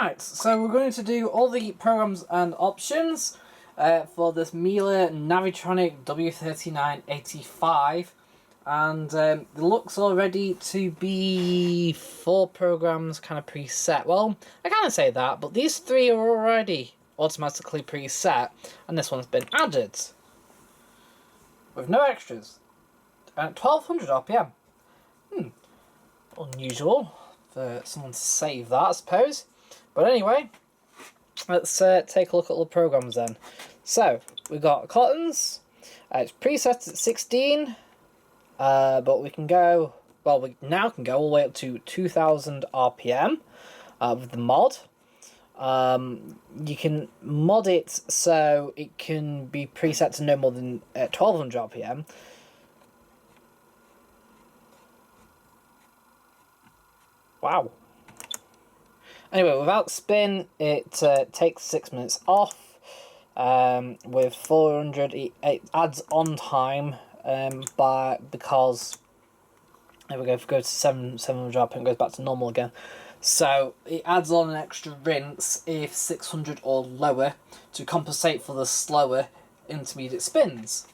Right, so we're going to do all the programs and options for this Miele Navitronic W3985, and it looks already to be 4 programs kind of preset. Well, I can't say that, but these 3 are already automatically preset, and this one's been added with no extras at 1200 RPM. Unusual for someone to save that, I suppose. But anyway, let's take a look at all the programs then. So, we've got cottons. It's preset at 16, but we can go, well, we now can go all the way up to 2000 RPM with the mod. You can mod it so it can be preset to no more than 1200 RPM. Wow. Anyway, without spin, it takes 6 minutes off. With 400, it adds on time because there we go. If we go to 700 RPM, it goes back to normal again. So it adds on an extra rinse if 600 or lower to compensate for the slower intermediate spins.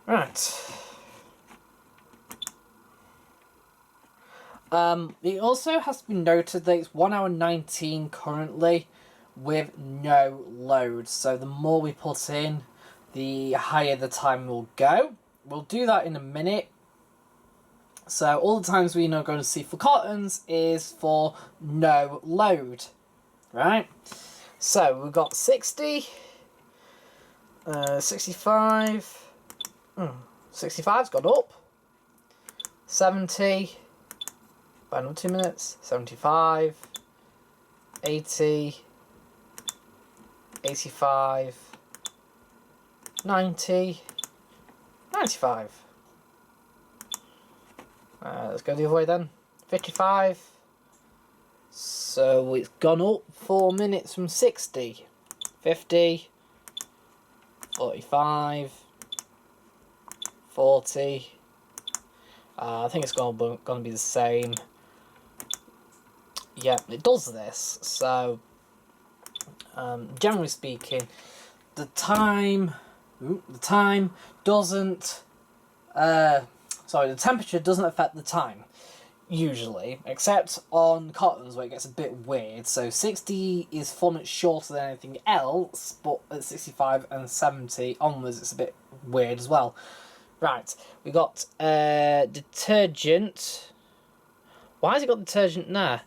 Right. It also has to be noted that it's 1 hour 19 currently with no load. So the more we put in, the higher the time will go. We'll do that in a minute. So all the times we are going to see for cottons is for no load, right? So we've got 60, 65, 65's gone up, 70, by another 2 minutes, 75, 80, 85, 90, 95. Let's go the other way then. 55. So it's gone up 4 minutes from 60. 50, 45, 40. I think it's going to be the same. Yeah, it does this. So, generally speaking, the time doesn't. The temperature doesn't affect the time usually, except on cottons where it gets a bit weird. So 60 is 4 minutes shorter than anything else, but at 65 and 70 onwards, it's a bit weird as well. Right, we got detergent. Why has it got detergent there?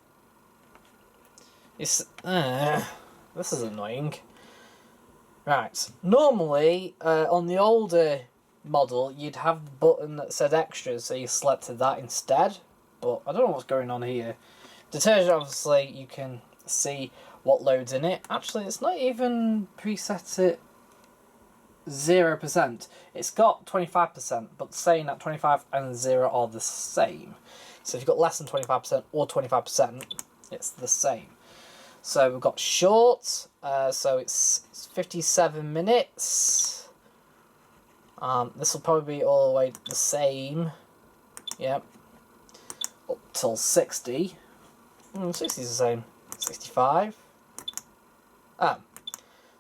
It's this is annoying. Right, normally on the older model you'd have the button that said extras, so you selected that instead. But I don't know what's going on here. Detergent, obviously, you can see what loads in it. Actually, it's not even preset at 0%. It's got 25%, but saying that 25 and 0 are the same. So if you've got less than 25% or 25%, it's the same. So we've got short, so it's 57 minutes. This will probably be all the way the same. Yep. Up till 60. 60 is the same. 65.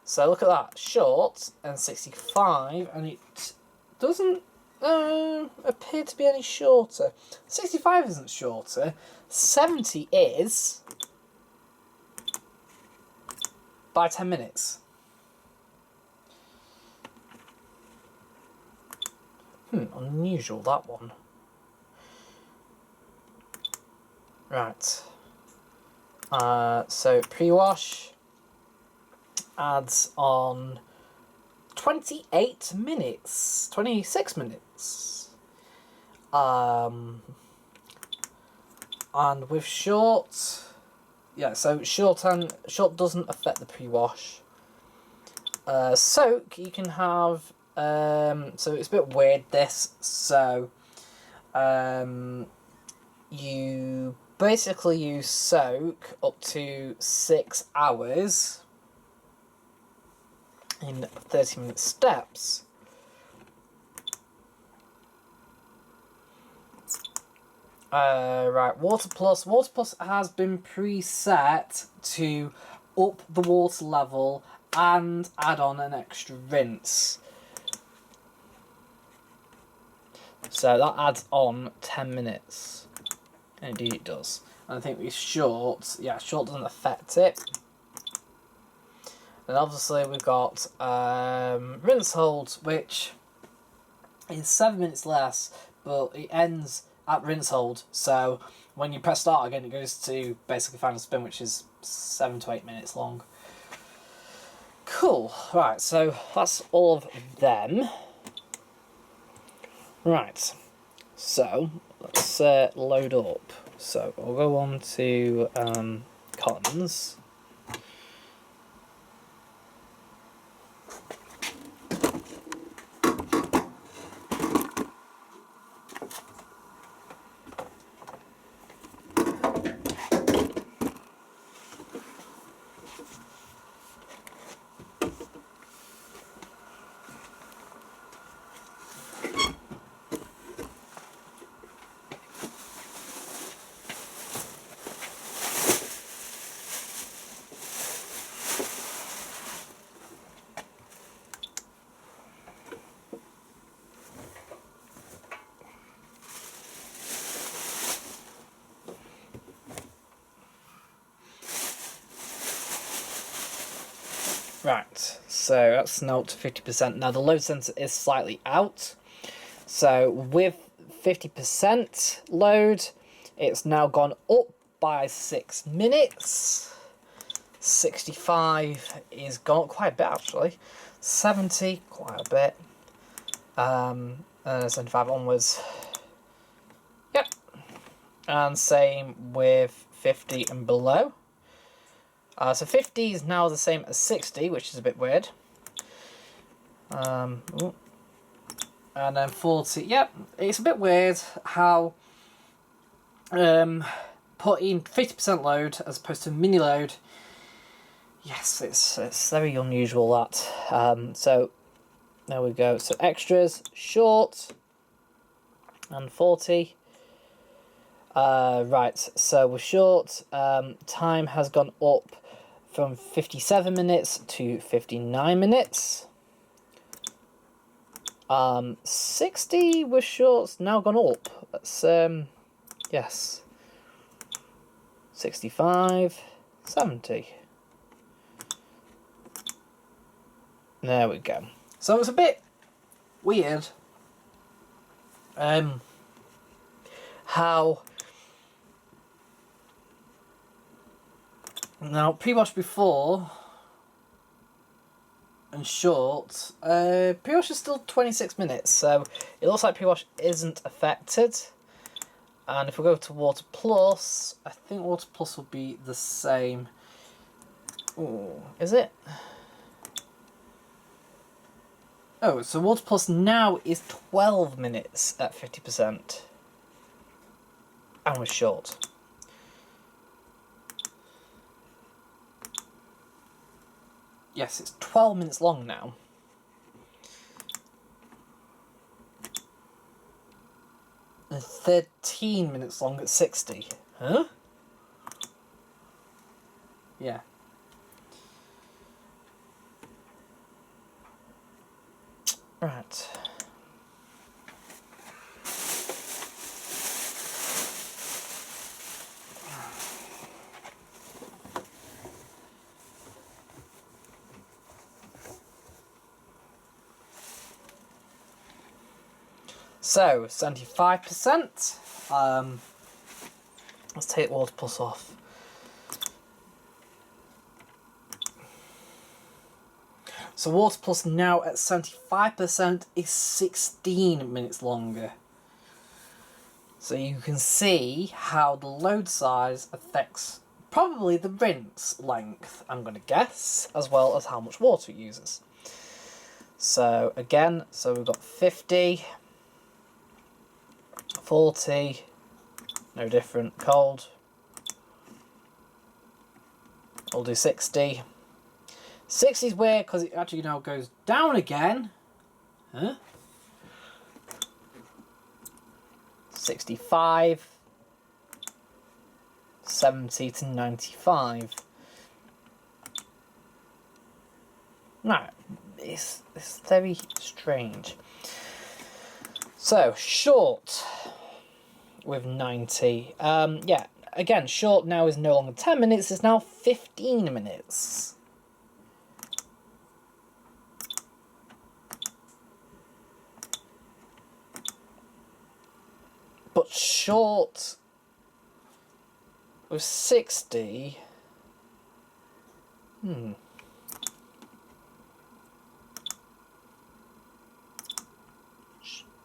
So look at that. Short and 65, and it doesn't appear to be any shorter. 65 isn't shorter. 70 is by 10 minutes. Unusual, that one. Right. So pre-wash adds on 28 minutes, 26 minutes. And with short, yeah, so short doesn't affect the pre-wash. Soak, you can have, so it's a bit weird this, so you basically use soak up to 6 hours in 30-minute steps. Right, Water Plus. Water Plus has been preset to up the water level and add on an extra rinse. So that adds on 10 minutes. Indeed it does. And I think with short, yeah, short doesn't affect it. And obviously we've got rinse hold, which is 7 minutes less, but it ends at rinse hold. So when you press start again, it goes to basically final spin, which is 7 to 8 minutes long. Cool. Right, so that's all of them. Right, so let's load up. So we'll go on to cottons. Right, so that's now up to 50%. Now the load sensor is slightly out. So with 50% load, it's now gone up by 6 minutes. 65 is gone up quite a bit actually. 70, quite a bit. 75 onwards. Yep. And same with 50 and below. So 50 is now the same as 60, which is a bit weird. And then 40, yep, it's a bit weird how putting 50% load as opposed to mini load. Yes, it's very unusual that. So there we go. So extras, short, and 40. Right, so with short, time has gone up from 57 minutes to 59 minutes. 60 with shorts now gone up. That's yes. 65, 70. There we go. So it's a bit weird how now pre-wash before and short, pre-wash is still 26 minutes, so it looks like pre-wash isn't affected. And if we go to Water Plus, I think Water Plus will be the same. Ooh, is it? Oh, so Water Plus now is 12 minutes at 50%. And we're short. Yes, it's 12 minutes long now. And 13 minutes long at 60. Huh? Yeah. Right. So, 75%. Let's take Water Plus off. So Water Plus now at 75% is 16 minutes longer. So you can see how the load size affects probably the rinse length, I'm going to guess, as well as how much water it uses. So again, so we've got 50, 40, no different, cold. We'll do 60. 60 is weird because it actually now goes down again. Huh? 65, 70 to 95. No, it's very strange. So, short with 90. Yeah, again, short now is no longer 10 minutes, it's now 15 minutes. But short with 60...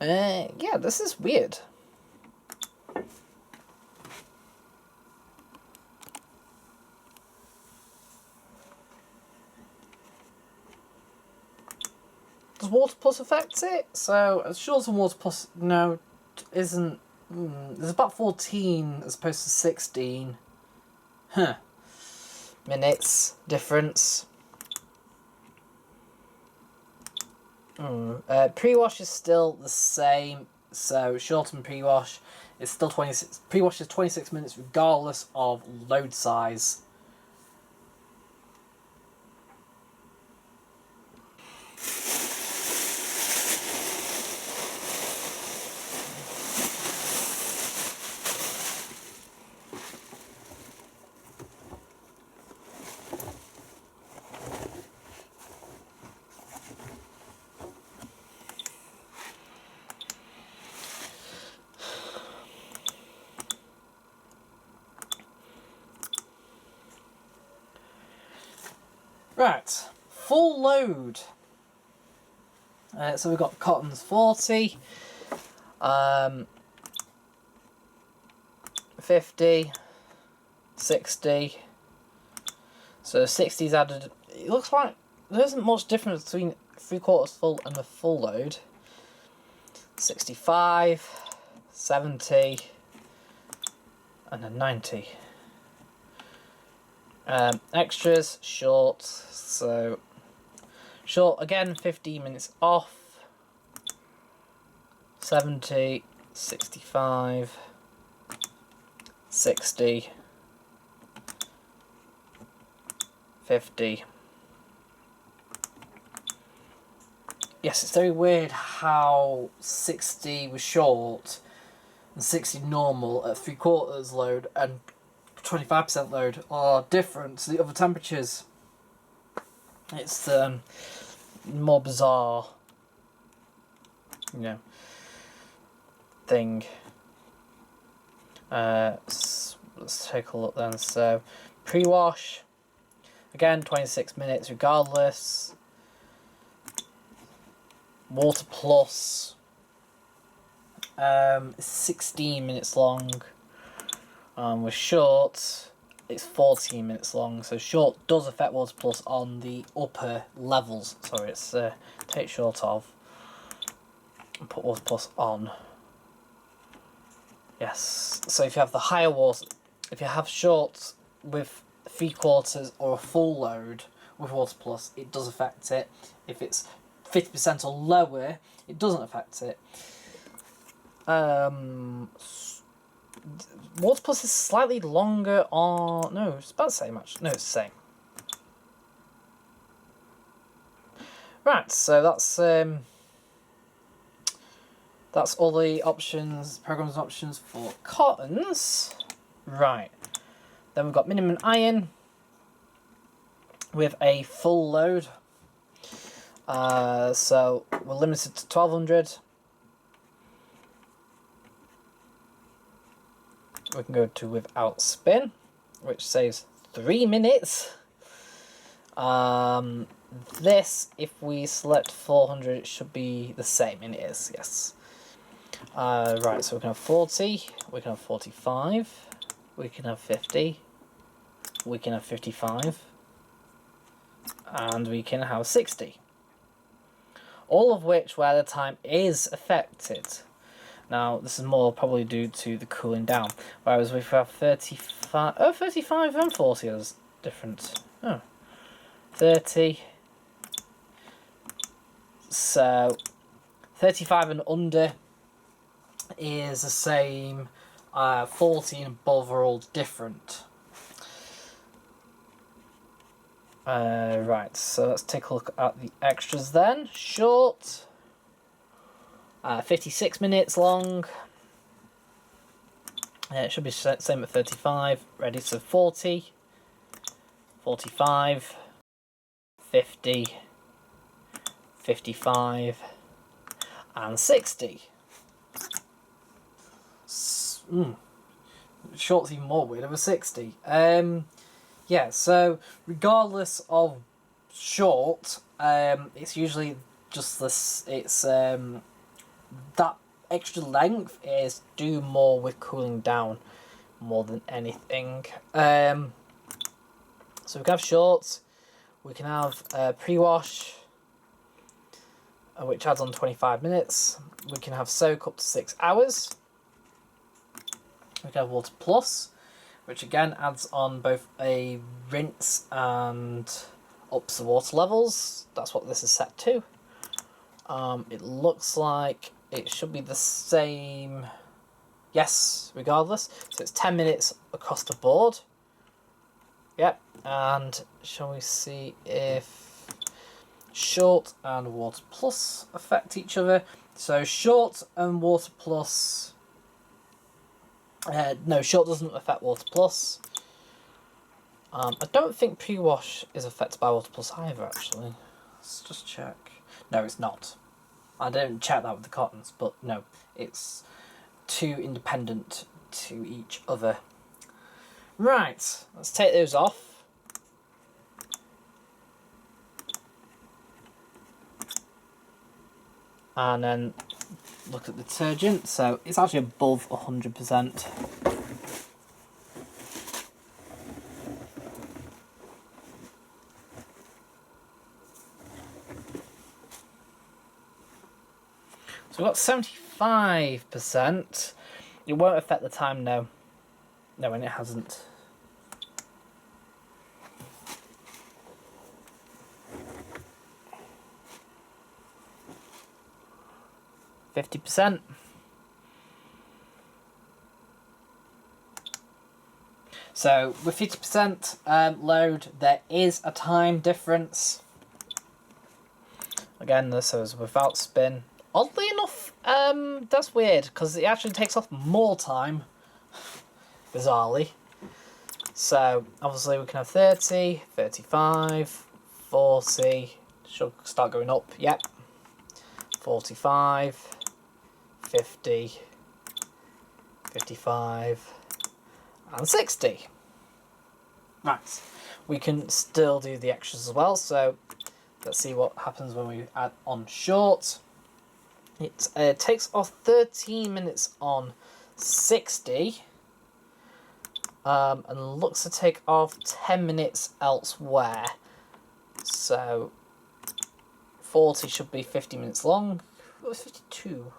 yeah, this is weird. Does Water Plus affect it? So, as short as Water Plus, no, isn't... there's about 14 as opposed to 16. Minutes difference. Pre-wash is still the same, so short and pre-wash is still 26. Pre-wash is 26 minutes regardless of load size. Right, full load. So we've got cottons 40, 50, 60. So 60's added. It looks like there isn't much difference between 3/4 full and a full load. 65, 70, and a 90. Extras, short, so short again, 15 minutes off, 70, 65, 60, 50. Yes, it's very weird how 60 was short and 60 normal at 3/4 load and 25% load are different to the other temperatures. It's more bizarre, thing. Let's take a look then. So, pre-wash, again 26 minutes regardless. Water Plus, 16 minutes long. With short, it's 14 minutes long, so short does affect Water Plus on the upper levels. Sorry, it's take short off and put Water Plus on. Yes, so if you have the higher water, if you have short with 3/4 or a full load with Water Plus, it does affect it. If it's 50% or lower, it doesn't affect it. Water Plus is slightly longer on... No, it's about the same actually. No, it's the same. Right, so that's all the options, programs and options for cottons. Right. Then we've got minimum iron with a full load. So we're limited to 1200. We can go to without spin, which saves 3 minutes. This, if we select 400, it should be the same, and it is, yes. Right, so we can have 40, we can have 45, we can have 50, we can have 55, and we can have 60. All of which, where the time is affected. Now, this is more probably due to the cooling down. Whereas if we have 35... Oh, 35 and 40 is different. Oh. 30. So, 35 and under is the same 40 and above are all different. Right, so let's take a look at the extras then. Short, 56 minutes long. It should be same at 35. Ready, so 40, 45, 50, 55, and 60. Short's even more weird, over 60. Yeah, so regardless of short, it's usually just this, it's that extra length is do more with cooling down more than anything. So we can have shorts, we can have pre-wash, which adds on 25 minutes. We can have soak up to 6 hours. We can have water plus, which again adds on both a rinse and ups the water levels. That's what this is set to. It looks like it should be the same, yes, regardless. So it's 10 minutes across the board. Yep, and shall we see if short and water plus affect each other? So short and water plus, no, short doesn't affect water plus. I don't think pre-wash is affected by water plus either, actually. Let's just check. No, it's not. I didn't check that with the cottons, but no, it's two independent to each other. Right, let's take those off. And then look at the detergent. So it's actually above 100%. So we've got 75%. It won't affect the time, no. No, and it hasn't. %. So with 50% load, there is a time difference. Again, this is without spin. Oddly enough, that's weird because it actually takes off more time. Bizarrely. So obviously we can have 30, 35, 40. Should start going up. Yep. 45, 50, 55, and 60. Right. We can still do the extras as well. So let's see what happens when we add on short. It takes off 13 minutes on 60. And looks to take off 10 minutes elsewhere. So 40 should be 50 minutes long. It was 52.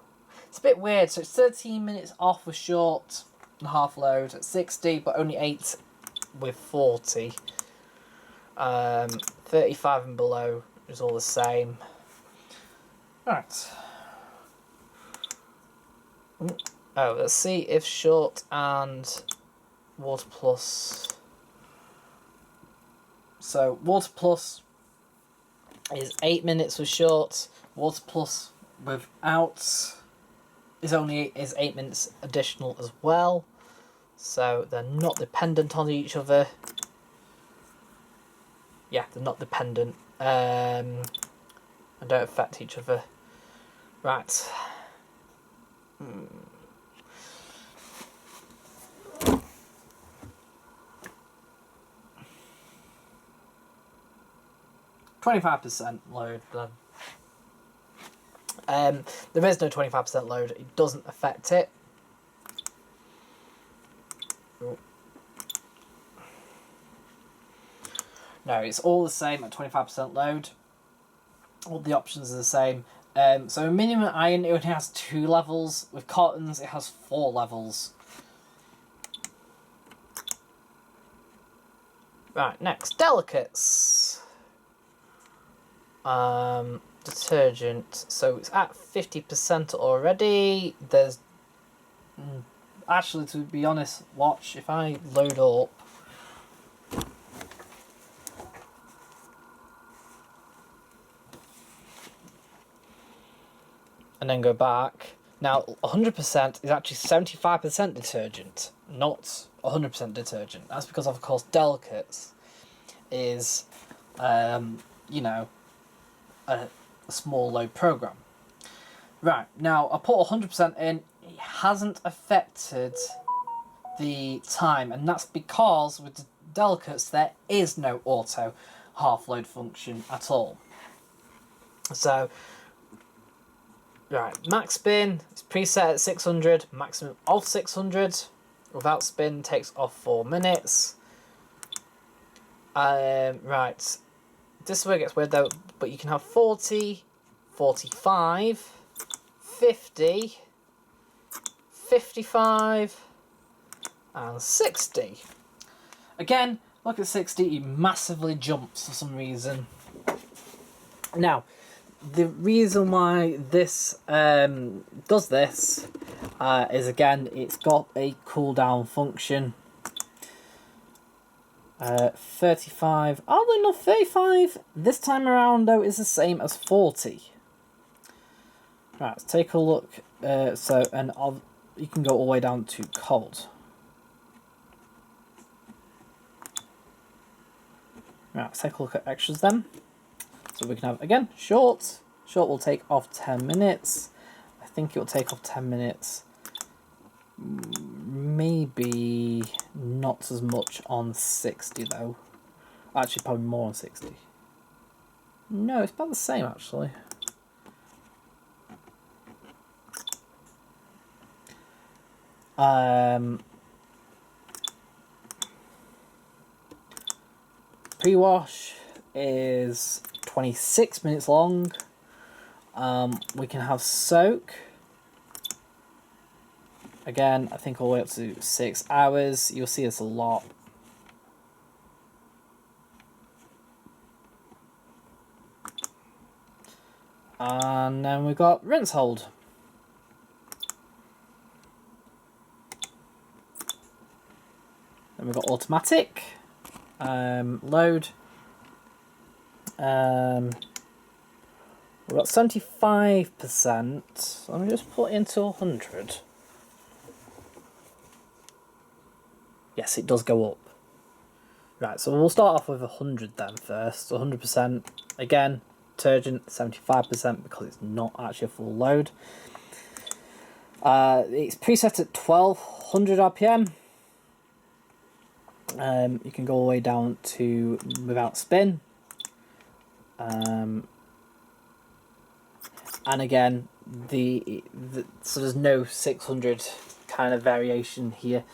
It's a bit weird. So it's 13 minutes off with short and half load at 60, but only 8 with 40. 35 and below is all the same. Right. Oh, let's see if short and water plus. So water plus is 8 minutes with short. Water plus without is 8 minutes additional as well. So they're not dependent on each other. Yeah, they're not dependent. And don't affect each other. Right. 25% load. There is no 25% load. It doesn't affect it. No, it's all the same at 25% load. All the options are the same. So minimum iron, it only has 2 levels. With cottons, it has 4 levels. Right, next, delicates. Detergent. So it's at 50% already. There's actually, to be honest, watch, if I load up, and then go back, now 100% is actually 75% detergent, not 100% detergent. That's because, of course, Delicates is, you know, a small load program. Right, now I put 100% in, it hasn't affected the time, and that's because with the Delicates there is no auto half load function at all. So, right, max spin is preset at 600, maximum of 600, without spin takes off 4 minutes. Right, this is where it gets weird though, but you can have 40, 45, 50, 55, and 60. Again, look at 60, it massively jumps for some reason. Now, the reason why this does this is, again, it's got a cooldown function. 35, oddly enough, 35 this time around though is the same as 40. Right, let's take a look. You can go all the way down to cold. Right, let's take a look at extras then. So we can have, again, short. Short will take off 10 minutes. I think it will take off 10 minutes. Maybe not as much on 60 though. Actually, probably more on 60. No, it's about the same actually. Pre-wash is 26 minutes long. We can have soak. Again, I think all the way up to 6 hours. You'll see this a lot. And then we've got rinse hold. Then we've got automatic. Load. We've got 75%. Let me just put it into 100. Yes, it does go up. Right, so we'll start off with 100 then first. 100%. Again, detergent 75% because it's not actually a full load. It's preset at 1200 RPM. You can go all the way down to without spin. And again, so there's no 600 kind of variation here.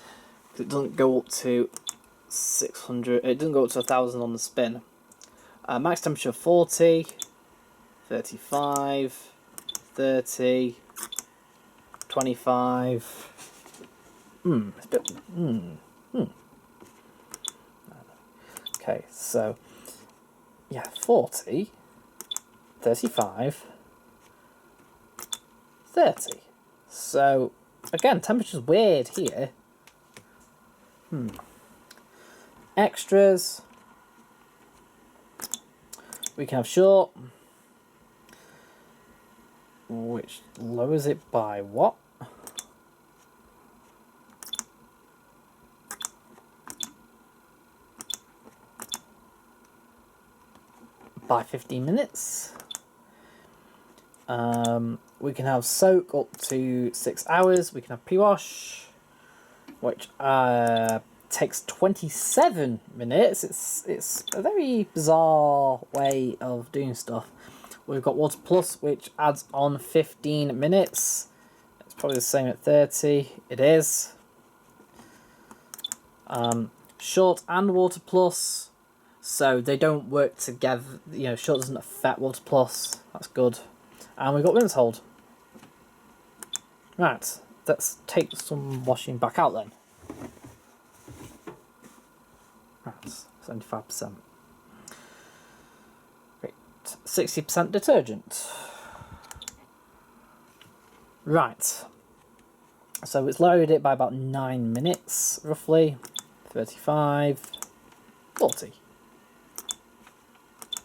It doesn't go up to 600. It doesn't go up to 1000 on the spin. Max temperature 40, 35, 30, 25. It's a bit. Okay, so yeah, 40, 35, 30. So again, temperature's weird here. Extras. We can have short, which lowers it by what? By 15 minutes. We can have soak up to 6 hours. We can have pre-wash, which takes 27 minutes. It's a very bizarre way of doing stuff. We've got Water Plus, which adds on 15 minutes. It's probably the same at 30. It is. Short and Water Plus, so they don't work together. You know, short doesn't affect Water Plus. That's good. And we've got rinse hold. Right, let's take some washing back out then. Right, 75%. Great. 60% detergent. Right. So it's loaded it by about 9 minutes, roughly. 35, 40,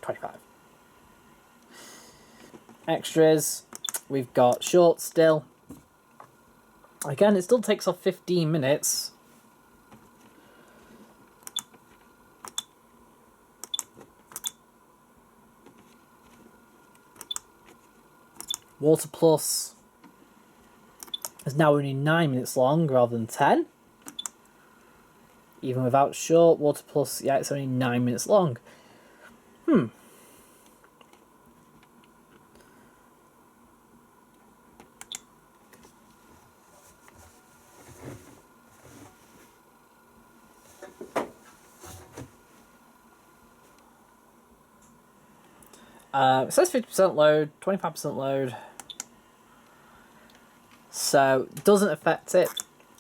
25. Extras, we've got short still. Again, it still takes off 15 minutes. Water Plus is now only 9 minutes long rather than 10. Even without short, Water Plus, yeah, it's only 9 minutes long. It says 50% load, 25% load. So it doesn't affect it.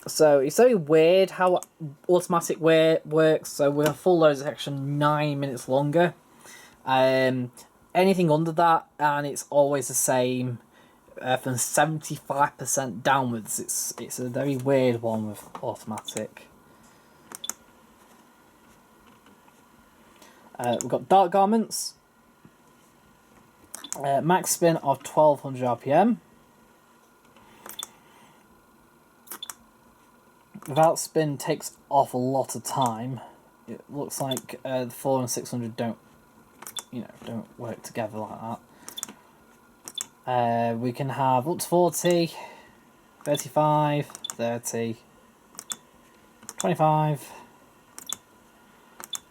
So it's very weird how automatic works. So with a full load, it's actually 9 minutes longer. Anything under that, and it's always the same from 75% downwards. It's a very weird one with automatic. We've got dark garments. Max spin of 1200 RPM. Without spin takes off a lot of time. It looks like the 400 and 600 don't work together like that. We can have up to 40, 35, 30, 25.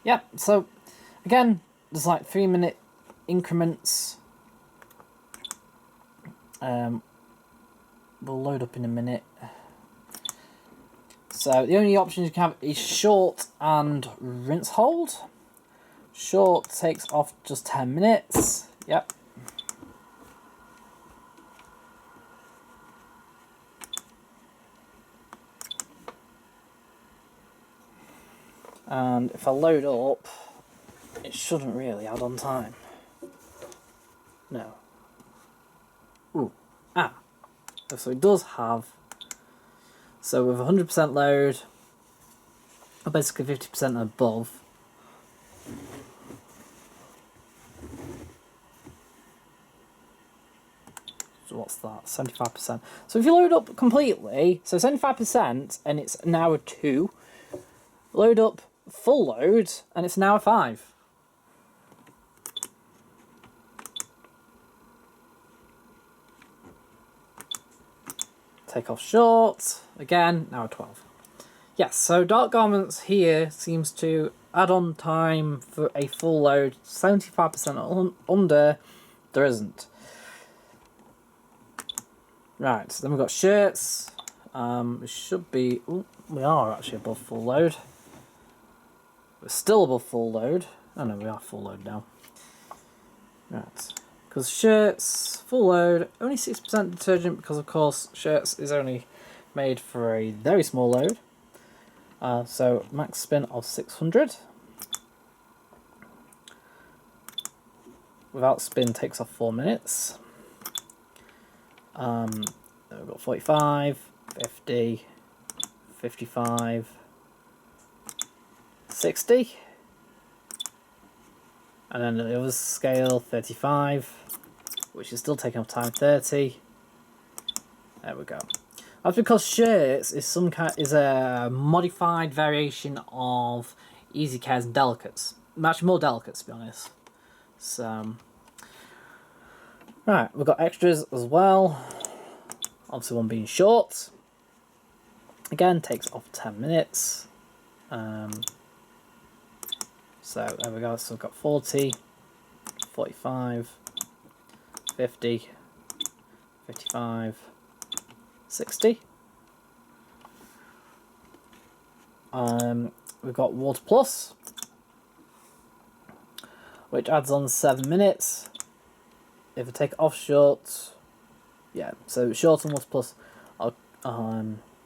Yep, so again, there's like 3-minute increments. We'll load up in a minute. So the only options you can have is short and rinse hold. Short takes off just 10 minutes. Yep. And if I load up, it shouldn't really add on time. No. Ooh. Ah. So it does have. So with 100% load, or basically 50% above. So what's that? 75%. So if you load up completely, so 75%, and it's now a 2. Load up full load, and it's now a 5. Take off short, again, now a 12. Yes, so dark garments here seems to add on time for a full load, 75% under, there isn't. Right, so then we've got shirts. We should be, we are actually above full load. We're still above full load. Oh no, we are full load now. Right. Because shirts, full load, only 6% detergent because of course shirts is only made for a very small load. So max spin of 600. Without spin takes off 4 minutes. Then we've got 45, 50, 55, 60. And then the other scale, 35, which is still taking up time, 30. There we go. That's because shirts is a modified variation of Easy Cares and Delicates. Actually more delicates, to be honest. So, right, we've got extras as well. Obviously one being short. Again, takes off 10 minutes. So there we go, so we've got 40, 45, 50, 55, 60. We've got Water Plus, which adds on 7 minutes. If I take off short, yeah, so short and Water Plus,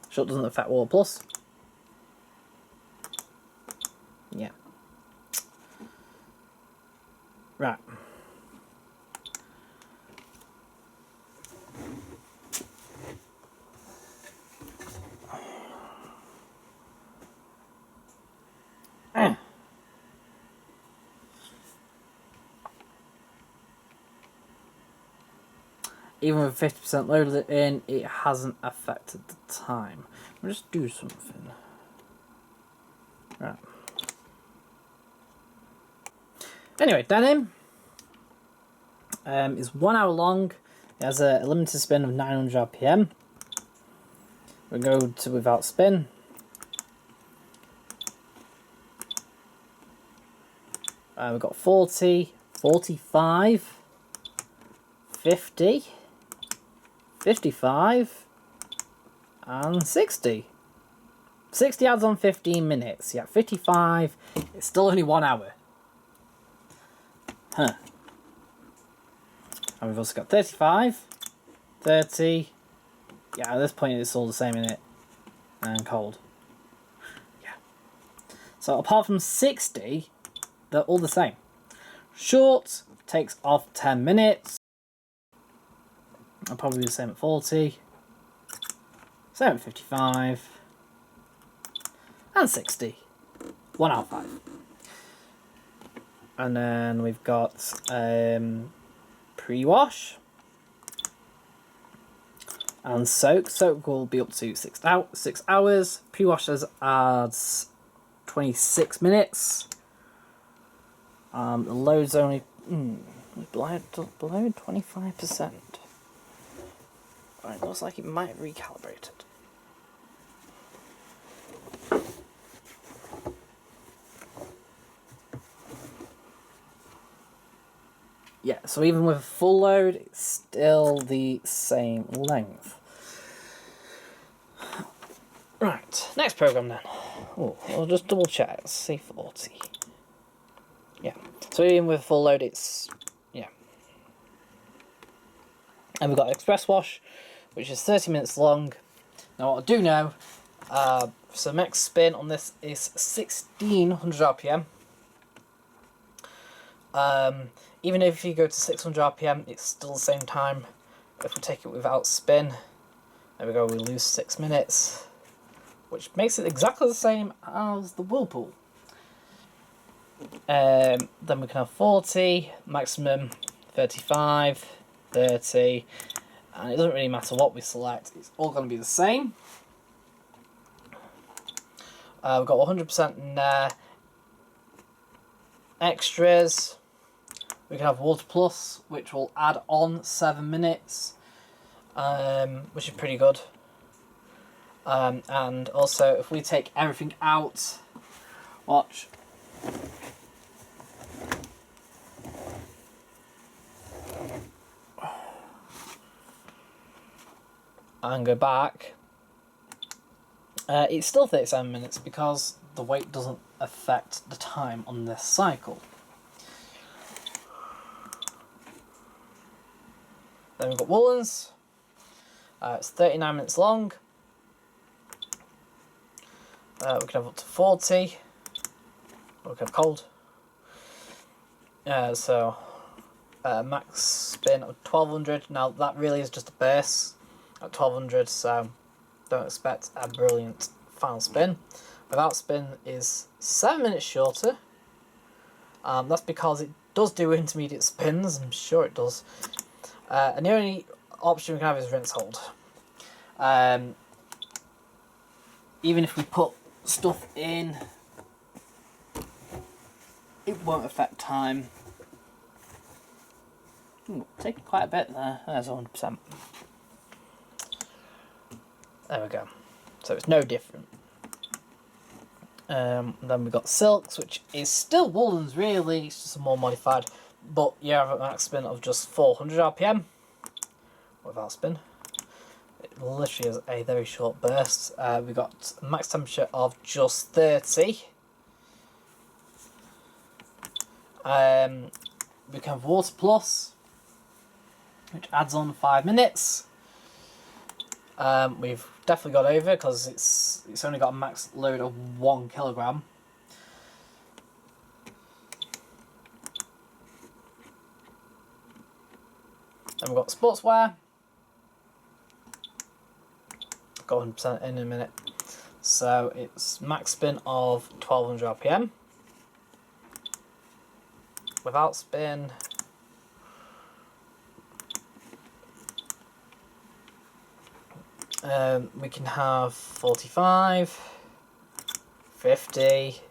short doesn't affect Water Plus. Yeah. Right. even with 50% loaded in, it hasn't affected the time. I'll just do something. Right. Anyway, denim is 1 hour long. It has a limited spin of 900 RPM. We go to without spin. We've got 40, 45, 50, 55, and 60. 60 adds on 15 minutes. Yeah, 55. It's still only 1 hour. Huh. And we've also got 35, 30. Yeah, at this point it's all the same in it. And cold. Yeah. So apart from 60, they're all the same. Short takes off 10 minutes. I'll probably be the same at 40. Same at 55. And 60. 1 out of 5. And then we've got pre-wash. And soak. Soak will be up to 6 hours. Pre-wash adds 26 minutes. The load's only below 25%. It looks like it might have recalibrated. Yeah, so even with a full load, it's still the same length. Right, next program then. Oh, I'll just double check. C40. Yeah, so even with a full load, it's, yeah. And we've got Express Wash, which is 30 minutes long. Now what I do know, so max spin on this is 1600 RPM. Even if you go to 600 RPM, it's still the same time. If we take it without spin, there we go, we lose 6 minutes, which makes it exactly the same as the Whirlpool. Then we can have 40, maximum 35, 30, and it doesn't really matter what we select, it's all going to be the same. We've got 100% in there. Extras. We can have Water Plus, which will add on 7 minutes, which is pretty good. And also, if we take everything out, watch. And go back. It's still 37 minutes because the weight doesn't affect the time on this cycle. Then we've got woolens. It's 39 minutes long. We can have up to 40. We can have cold. So max spin of 1200. Now that really is just a base at 1200, so don't expect a brilliant final spin. Without spin is 7 minutes shorter. That's because it does do intermediate spins, I'm sure it does. And the only option we can have is rinse hold. Even if we put stuff in, it won't affect time. Taking quite a bit there. There's 100%. There we go. So it's no different. Then we've got silks, which is still woolens really, it's just more modified. But you have a max spin of just 400 RPM without spin. It literally is a very short burst. We've got a max temperature of just 30. We can have Water Plus, which adds on 5 minutes. We've definitely got over because it's only got a max load of 1 kilogram. Then we've got sportswear. Got 100% in a minute. So it's max spin of 1200 RPM. Without spin, We can have 45, 50,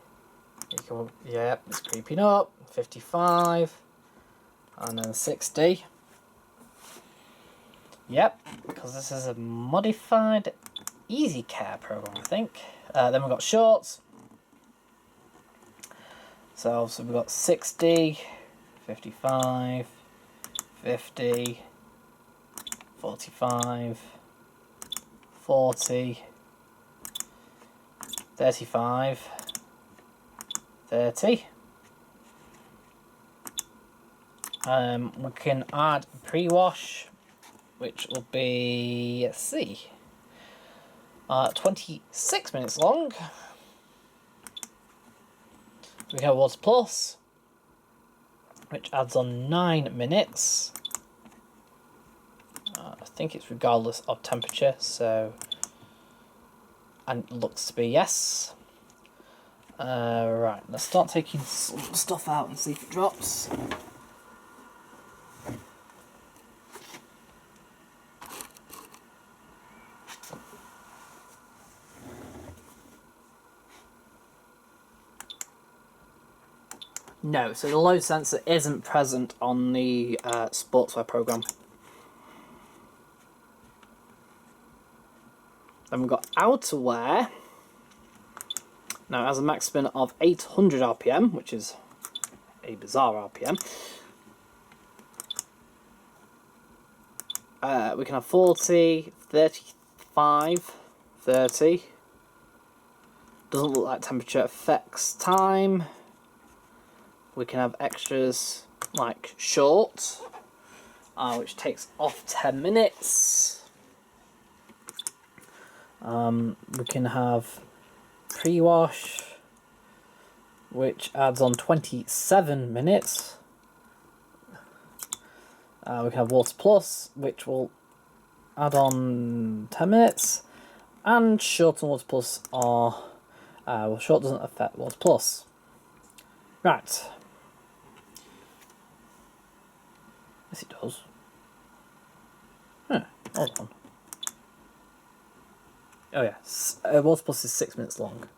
yeah, it's creeping up, 55, and then 60. Yep, because this is a modified easy care program, I think. Then we've got shorts. So we've got 60, 55, 50, 45, 40, 35, 30. We can add pre-wash, which will be, let's see, 26 minutes long. We have Water Plus, which adds on 9 minutes. I think it's regardless of temperature, so, and it looks to be yes. Right, let's start taking some stuff out and see if it drops. No, so the load sensor isn't present on the sportswear program. Then we've got outerwear. Now it has a max spin of 800 RPM, which is a bizarre RPM. We can have 40, 35, 30. Doesn't look like temperature affects time. We can have extras like short, which takes off 10 minutes. We can have pre-wash, which adds on 27 minutes. We can have Water Plus, which will add on 10 minutes. And short and Water Plus are, well, short doesn't affect Water Plus. Right. Yes, it does. Huh, hold on. Oh yeah, Water Plus is 6 minutes long.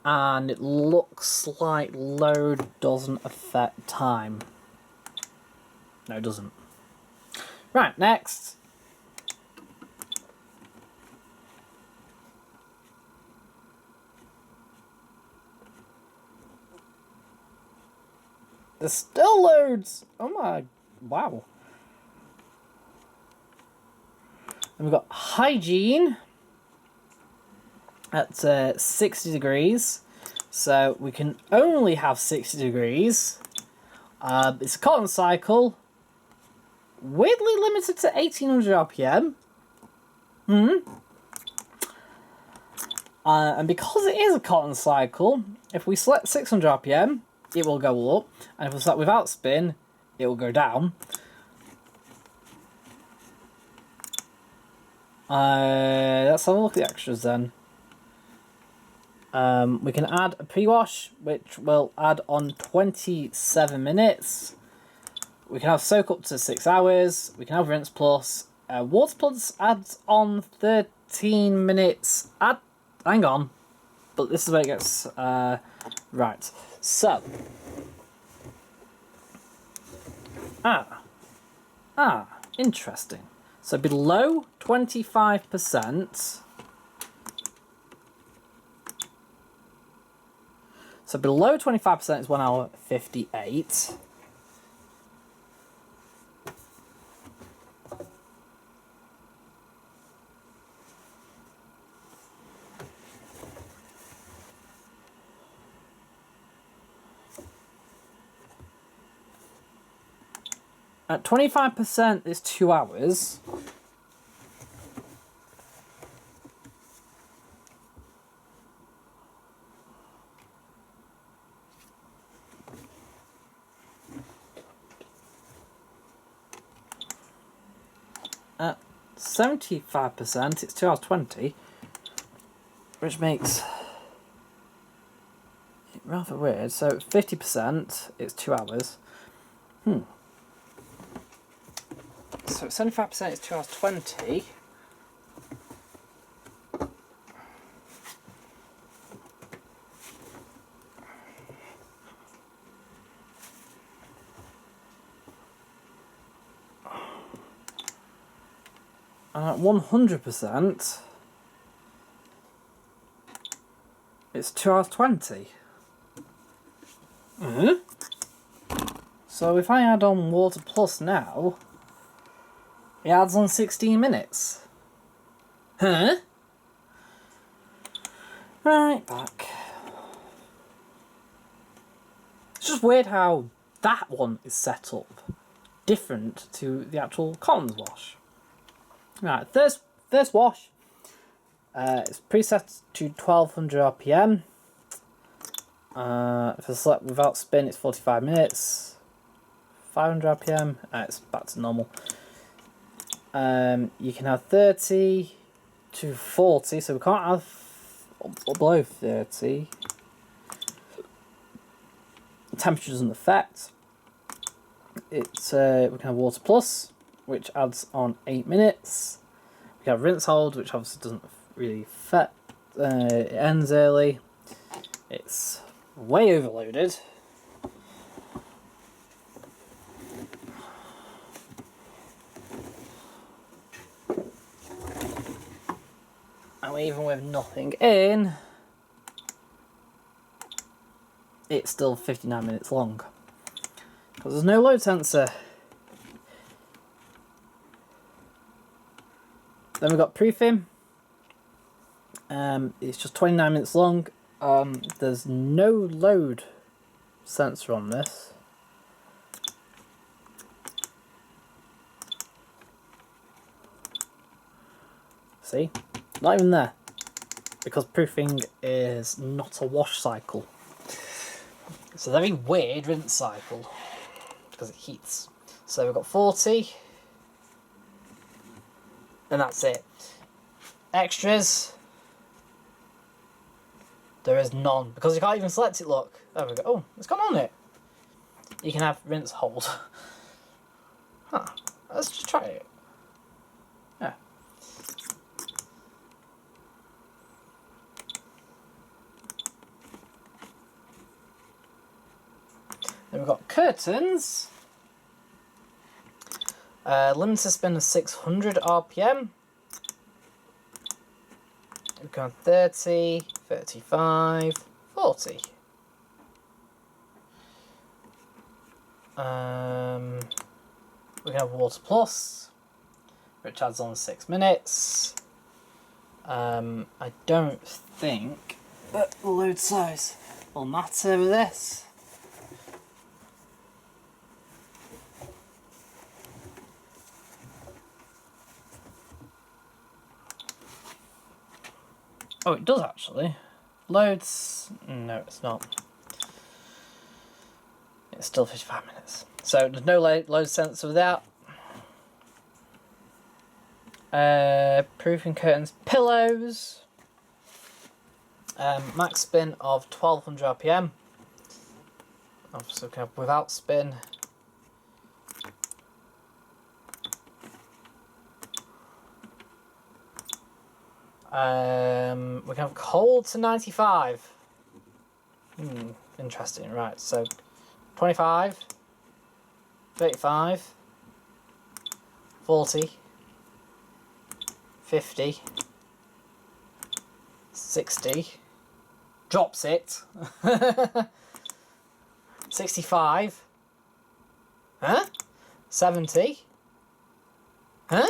And it looks like load doesn't affect time. No, it doesn't. Right, next. There's still loads! Oh my, wow. And we've got Hygiene at 60 degrees. So we can only have 60 degrees. It's a cotton cycle. Weirdly limited to 1800 RPM. And because it is a cotton cycle, if we select 600 RPM, it will go up, and if we select without spin, it will go down. Let's have a look at the extras then. We can add a pre-wash, which will add on 27 minutes. We can have soak up to 6 hours. We can have rinse plus. Water plus adds on 13 minutes. Hang on. But this is where it gets... right. So. Interesting. So below 25%. So below 25% is 1 hour 58. At 25% is 2 hours. At 75%, it's 2 hours 20, which makes it rather weird. So 50%, it's 2 hours. So 75% is 2 hours 20. And at 100%, it's 2 hours 20. So if I add on Water Plus now, it adds on 16 minutes. Right, back. It's just weird how that one is set up different to the actual Cottons wash. Right, first wash. It's preset to 1200 RPM. If I select without spin, it's 45 minutes. 500 RPM, it's back to normal. You can have 30 to 40, so we can't have below 30. The temperature doesn't affect. We can have Water Plus, which adds on 8 minutes. We can have Rinse Hold, which obviously doesn't really affect. It ends early. It's way overloaded. And even with nothing in, it's still 59 minutes long. Because there's no load sensor. Then we've got Prefim. It's just 29 minutes long. There's no load sensor on this. See? Not even there. Because proofing is not a wash cycle. It's a very weird rinse cycle. Because it heats. So we've got 40. And that's it. Extras. There is none. Because you can't even select it, look. There we go. Oh, it's gone on it. You can have rinse hold. Huh. Let's just try it. Yeah. Then we've got curtains. Limited spin of 600 RPM. We've got 30, 35, 40. We can have Water Plus, which adds on 6 minutes. I don't think that the load size will matter with this. Oh, it does actually. Loads... No, it's not. It's still 55 minutes. So there's no load sensor with that. Proofing curtains, pillows. Max spin of 1200 RPM. Obviously, we can have without spin. We can have cold to 95. Interesting, right, so 25, 35, 40, 50, 60, drops it, 65, huh? 70, huh?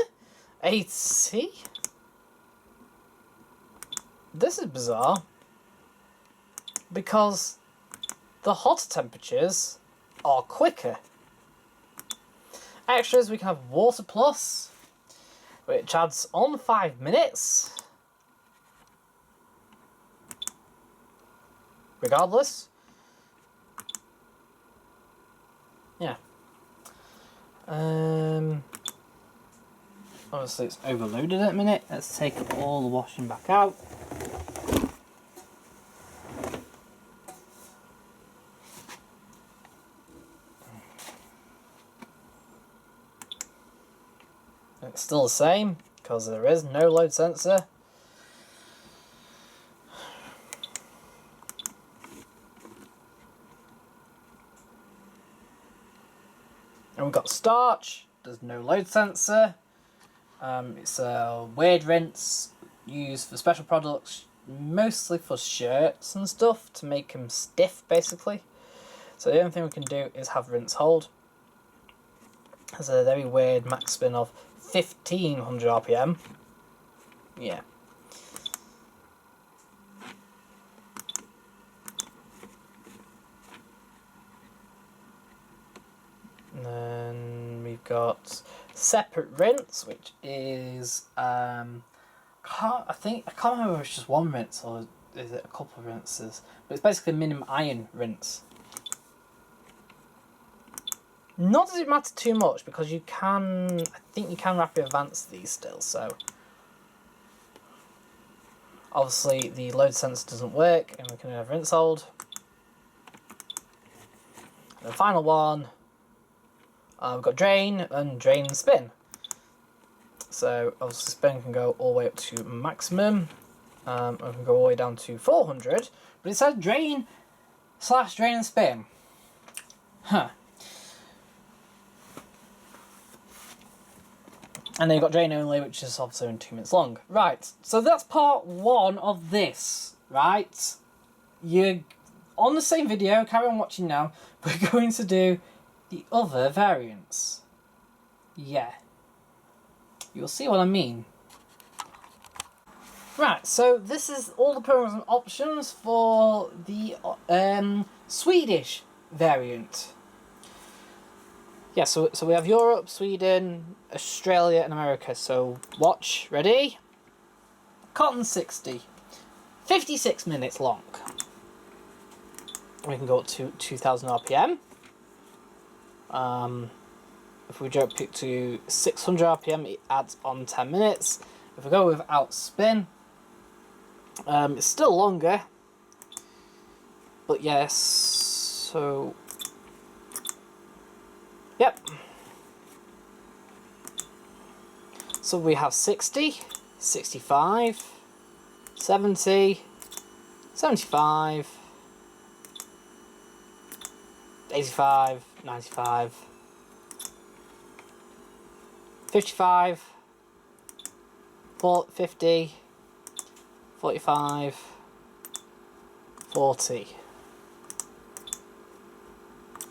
80. This is bizarre, because the hotter temperatures are quicker. Extras, we can have Water Plus, which adds on 5 minutes. Regardless. Yeah. Obviously it's overloaded at a minute. Let's take all the washing back out. It's still the same because there is no load sensor. And we've got starch. There's no load sensor. It's a weird rinse used for special products, mostly for shirts and stuff, to make them stiff, basically. So the only thing we can do is have rinse hold. Has a very weird max spin of 1500 RPM. Yeah. And then we've got separate rinse, which is I can't remember if it's just one rinse or is it a couple of rinses, but it's basically a minimum iron rinse. Not does it matter too much because I think you can rapid advance these still, so obviously the load sensor doesn't work and we can have rinse hold. And the final one, we've got drain and drain spin. So obviously spin can go all the way up to maximum, and can go all the way down to 400, but it says drain / drain and spin. Huh. And then you've got drain only, which is obviously only 2 minutes long. Right, so that's part 1 of this, right? You're on the same video, carry on watching now. We're going to do the other variants. Yeah. You'll see what I mean. Right, so this is all the programs and options for the Swedish variant. Yeah, so we have Europe, Sweden, Australia and America. So watch, ready? Cotton 60. 56 minutes long. We can go up to 2000 RPM. If we jump it to 600 RPM, it adds on 10 minutes. If we go without spin, it's still longer. But yes, so yep. So we have 60, 65, 70, 75, 85, 95, 55, 50, 45, 40,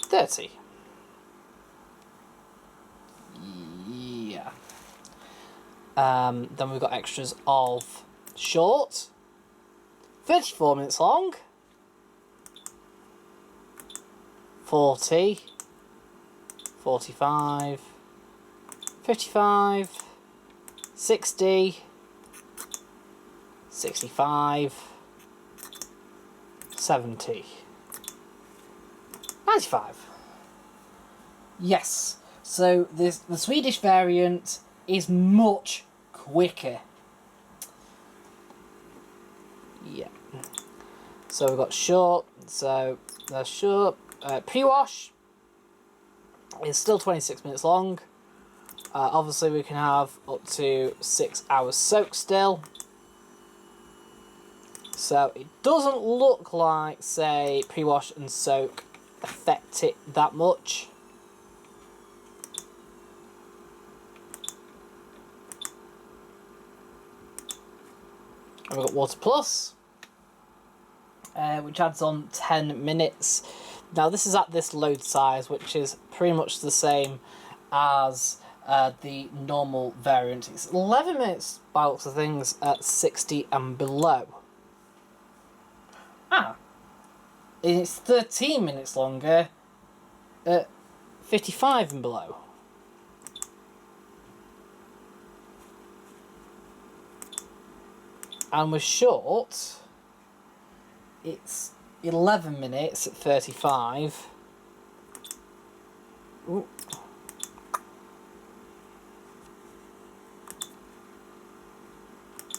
30. Yeah. Then we've got extras of short, 34 minutes long, 40, 45, 55, 60, 65, 70, 95. Yes, so the Swedish variant is much quicker. Yeah. So we've got short, so that's short. Pre-wash is still 26 minutes long. Obviously we can have up to 6 hours soak still. So it doesn't look like, say, pre-wash and soak affect it that much. And we've got Water Plus, which adds on 10 minutes. Now this is at this load size, which is pretty much the same as the normal variant. It's 11 minutes by looks of things at 60 and below. And it's 13 minutes longer at 55 and below. And with short, it's 11 minutes at 35. Ooh.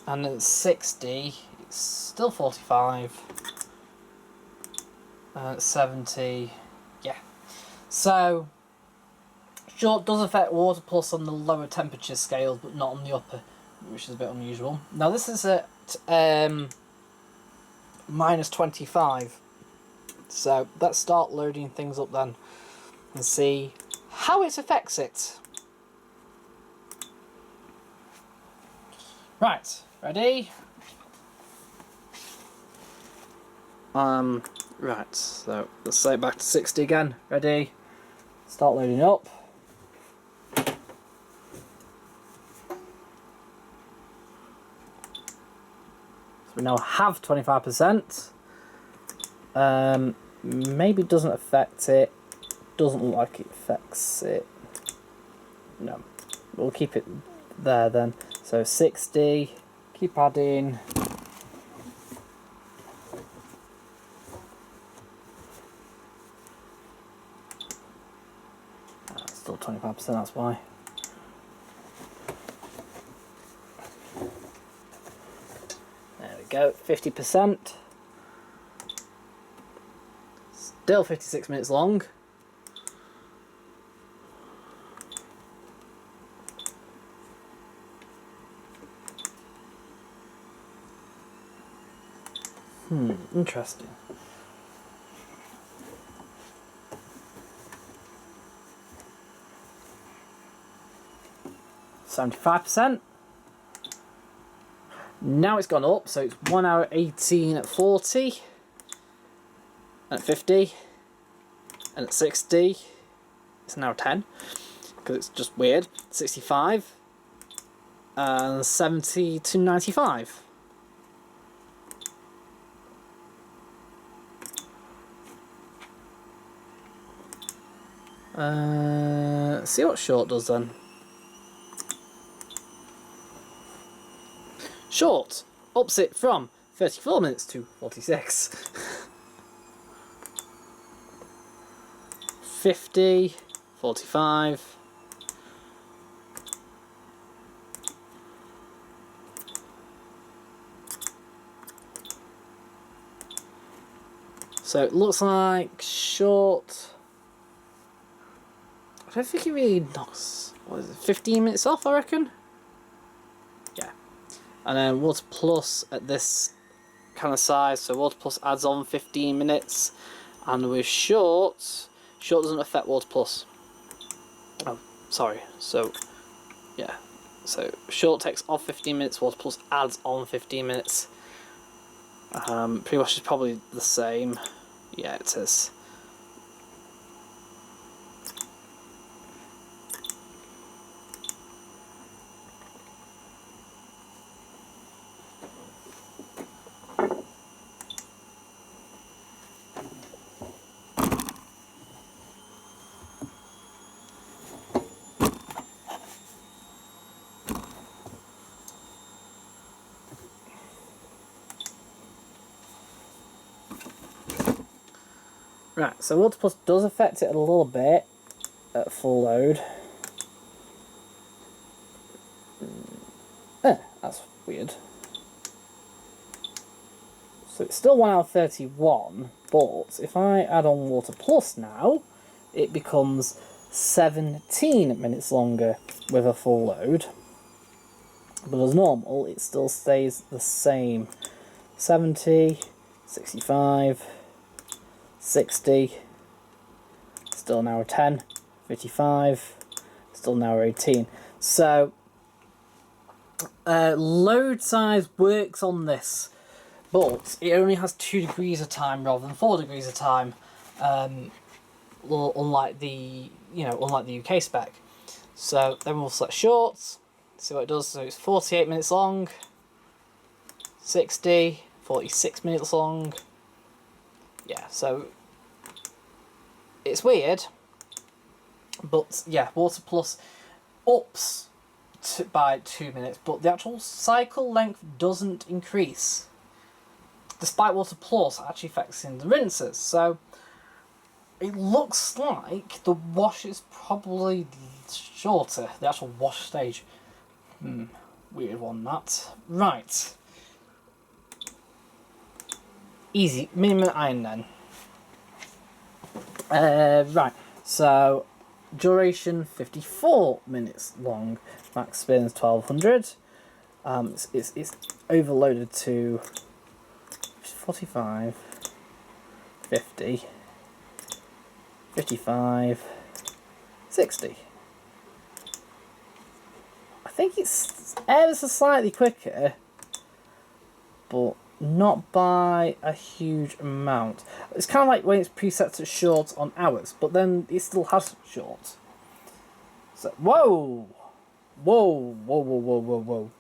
And at 60, it's still 45. And at 70, yeah. So, Short does affect Water Plus on the lower temperature scales, but not on the upper, which is a bit unusual. Now this is at -25, so let's start loading things up then and see how it affects it. Right, ready? Right, so let's set it back to 60 again. Ready? Start loading up. So we now have 25%. Maybe it doesn't affect it. Doesn't look like it affects it. No. We'll keep it there then. So 60. Keep adding. Still 25%, that's why. There we go, 50%. Still 56 minutes long. Interesting. %. Now it's gone up, so it's 1 hour 18 at 40, at 50, and at 60. It's now 10 because it's just weird. 65 and 70 to 95. Let's see what short does then. Short ups it from 34 minutes to 46. 50, 45. So it looks like short. I don't think it really knocks. What is it? 15 minutes off, I reckon. Yeah. And then Water Plus at this kind of size, so Water Plus adds on 15 minutes, and with short doesn't affect Water Plus. Oh, sorry. So, yeah. So short takes off 15 minutes, Water Plus adds on 15 minutes. Pretty much is probably the same. Yeah, it is. Right, so Water Plus does affect it a little bit at full load. That's weird. So it's still 1 hour 31, but if I add on Water Plus now, it becomes 17 minutes longer with a full load. But as normal, it still stays the same. 70, 65, 60, still an hour 10, 55, still an hour 18. So, load size works on this, but it only has 2 degrees of time rather than 4 degrees of time, unlike the UK spec. So then we'll select shorts, see what it does. So it's 48 minutes long, 60, 46 minutes long. Yeah, so it's weird, but yeah, Water Plus ups by 2 minutes, but the actual cycle length doesn't increase, despite Water Plus actually affecting the rinsers. So it looks like the wash is probably shorter, the actual wash stage. Weird one, that. Right. Easy, minimum iron then. Right, so duration 54 minutes long. Max spin is 1200. It's overloaded to 45, 50, 55, 60. I think it's ever so slightly quicker, but not by a huge amount. It's kind of like when it's preset to short on hours, but then it still has short. So, whoa! Whoa, whoa, whoa, whoa, whoa, whoa.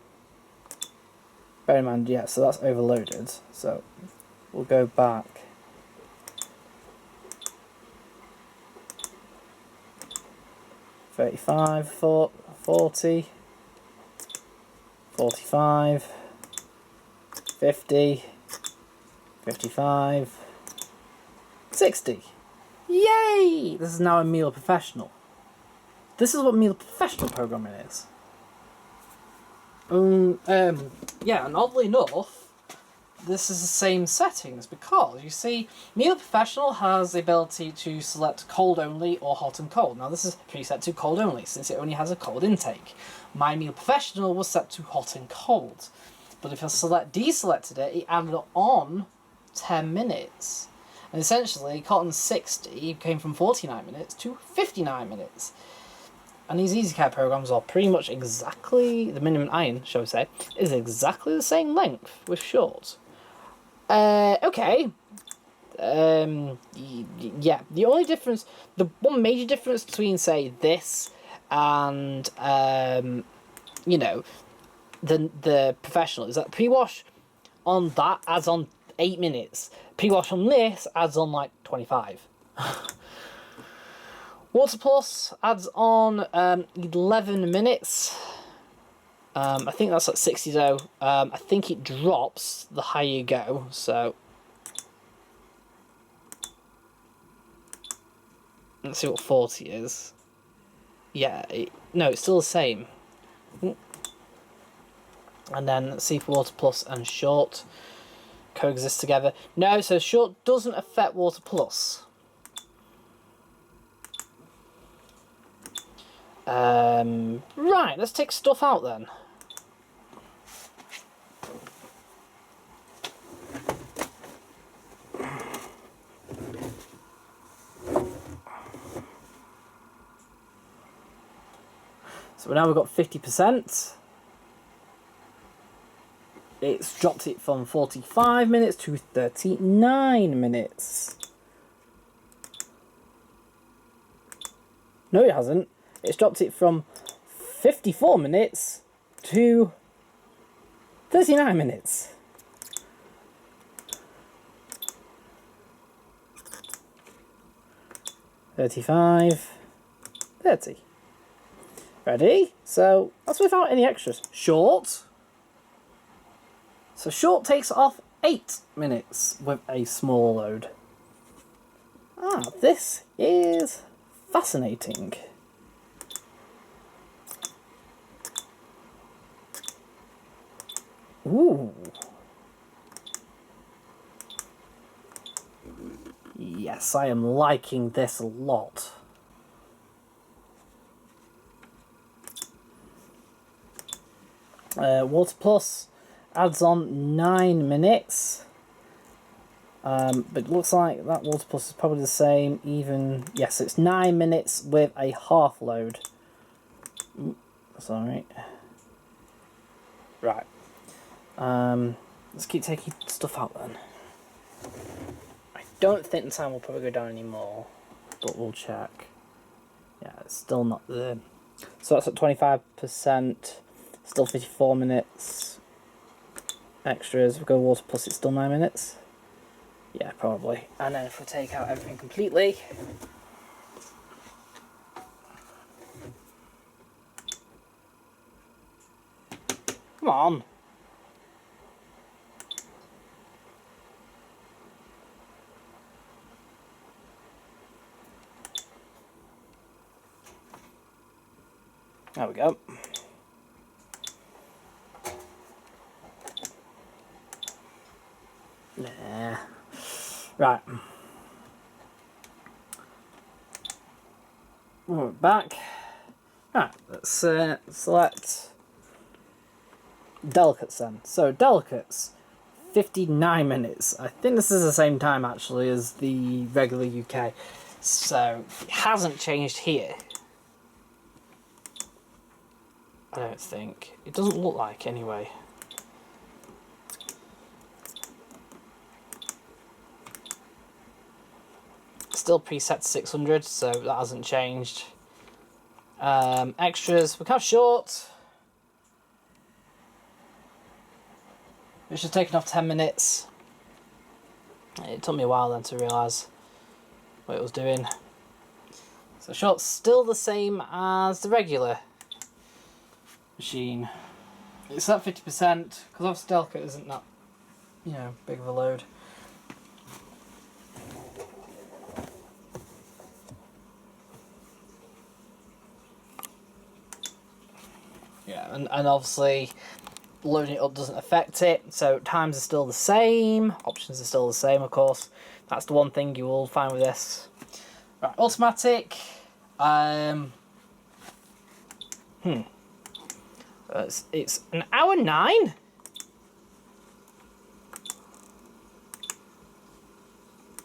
Bear in mind, yeah, so that's overloaded. So, we'll go back. $35, 40, 45, 50, 55, 60. Yay! This is now a Miele Professional. This is what Miele Professional programming is. Yeah, and oddly enough, this is the same settings because, you see, Miele Professional has the ability to select cold only or hot and cold. Now this is preset to cold only since it only has a cold intake. My Miele Professional was set to hot and cold. But if I deselected it, it added on 10 minutes. And essentially, Cotton 60 came from 49 minutes to 59 minutes. And these EasyCare programs are pretty much exactly, the minimum iron, shall we say, is exactly the same length with short. Okay. Yeah, the only difference, the one major difference between, say, this and, you know, the Professional is that pre-wash on that adds on 8 minutes. Pre-wash on this adds on like 25. Water Plus adds on 11 minutes. I think that's at 60 though. I think it drops the higher you go, so let's see what 40 is. Yeah, no, it's still the same. And then let's see if Water Plus and Short coexist together. No, so Short doesn't affect Water Plus. Right, let's take stuff out then. So now we've got 50%. It's dropped it from 45 minutes to 39 minutes. No, it hasn't. It's dropped it from 54 minutes to 39 minutes. $35, $30. Ready? So that's without any extras. Short. So Short takes off 8 minutes with a small load. Ah, this is fascinating. Ooh. Yes, I am liking this a lot. Water Plus adds on 9 minutes. But it looks like that Water Plus is probably the same, even... Yes, it's 9 minutes with a half load. Ooh, that's alright. Right. Let's keep taking stuff out then. I don't think the time will probably go down anymore, but we'll check. Yeah, it's still not there. So that's at 25%, still 54 minutes. Extras, we go Water Plus, it's still 9 minutes. Yeah, probably. And then if we take out everything completely, come on. There we go. Nah. Right. we're back. Right, let's select delicates then. So delicates, 59 minutes. I think this is the same time actually as the regular UK. So it hasn't changed here. I don't think. It doesn't look like anyway. Still preset to 600, so that hasn't changed. Extras, we can have short, which has taken off 10 minutes. It took me a while then to realise what it was doing. So short's still the same as the regular machine. It's at 50%, because obviously delicate isn't that, you know, big of a load. Yeah, and obviously loading it up doesn't affect it, so times are still the same, options are still the same, of course. That's the one thing you will find with this. Right, automatic. It's an hour 9.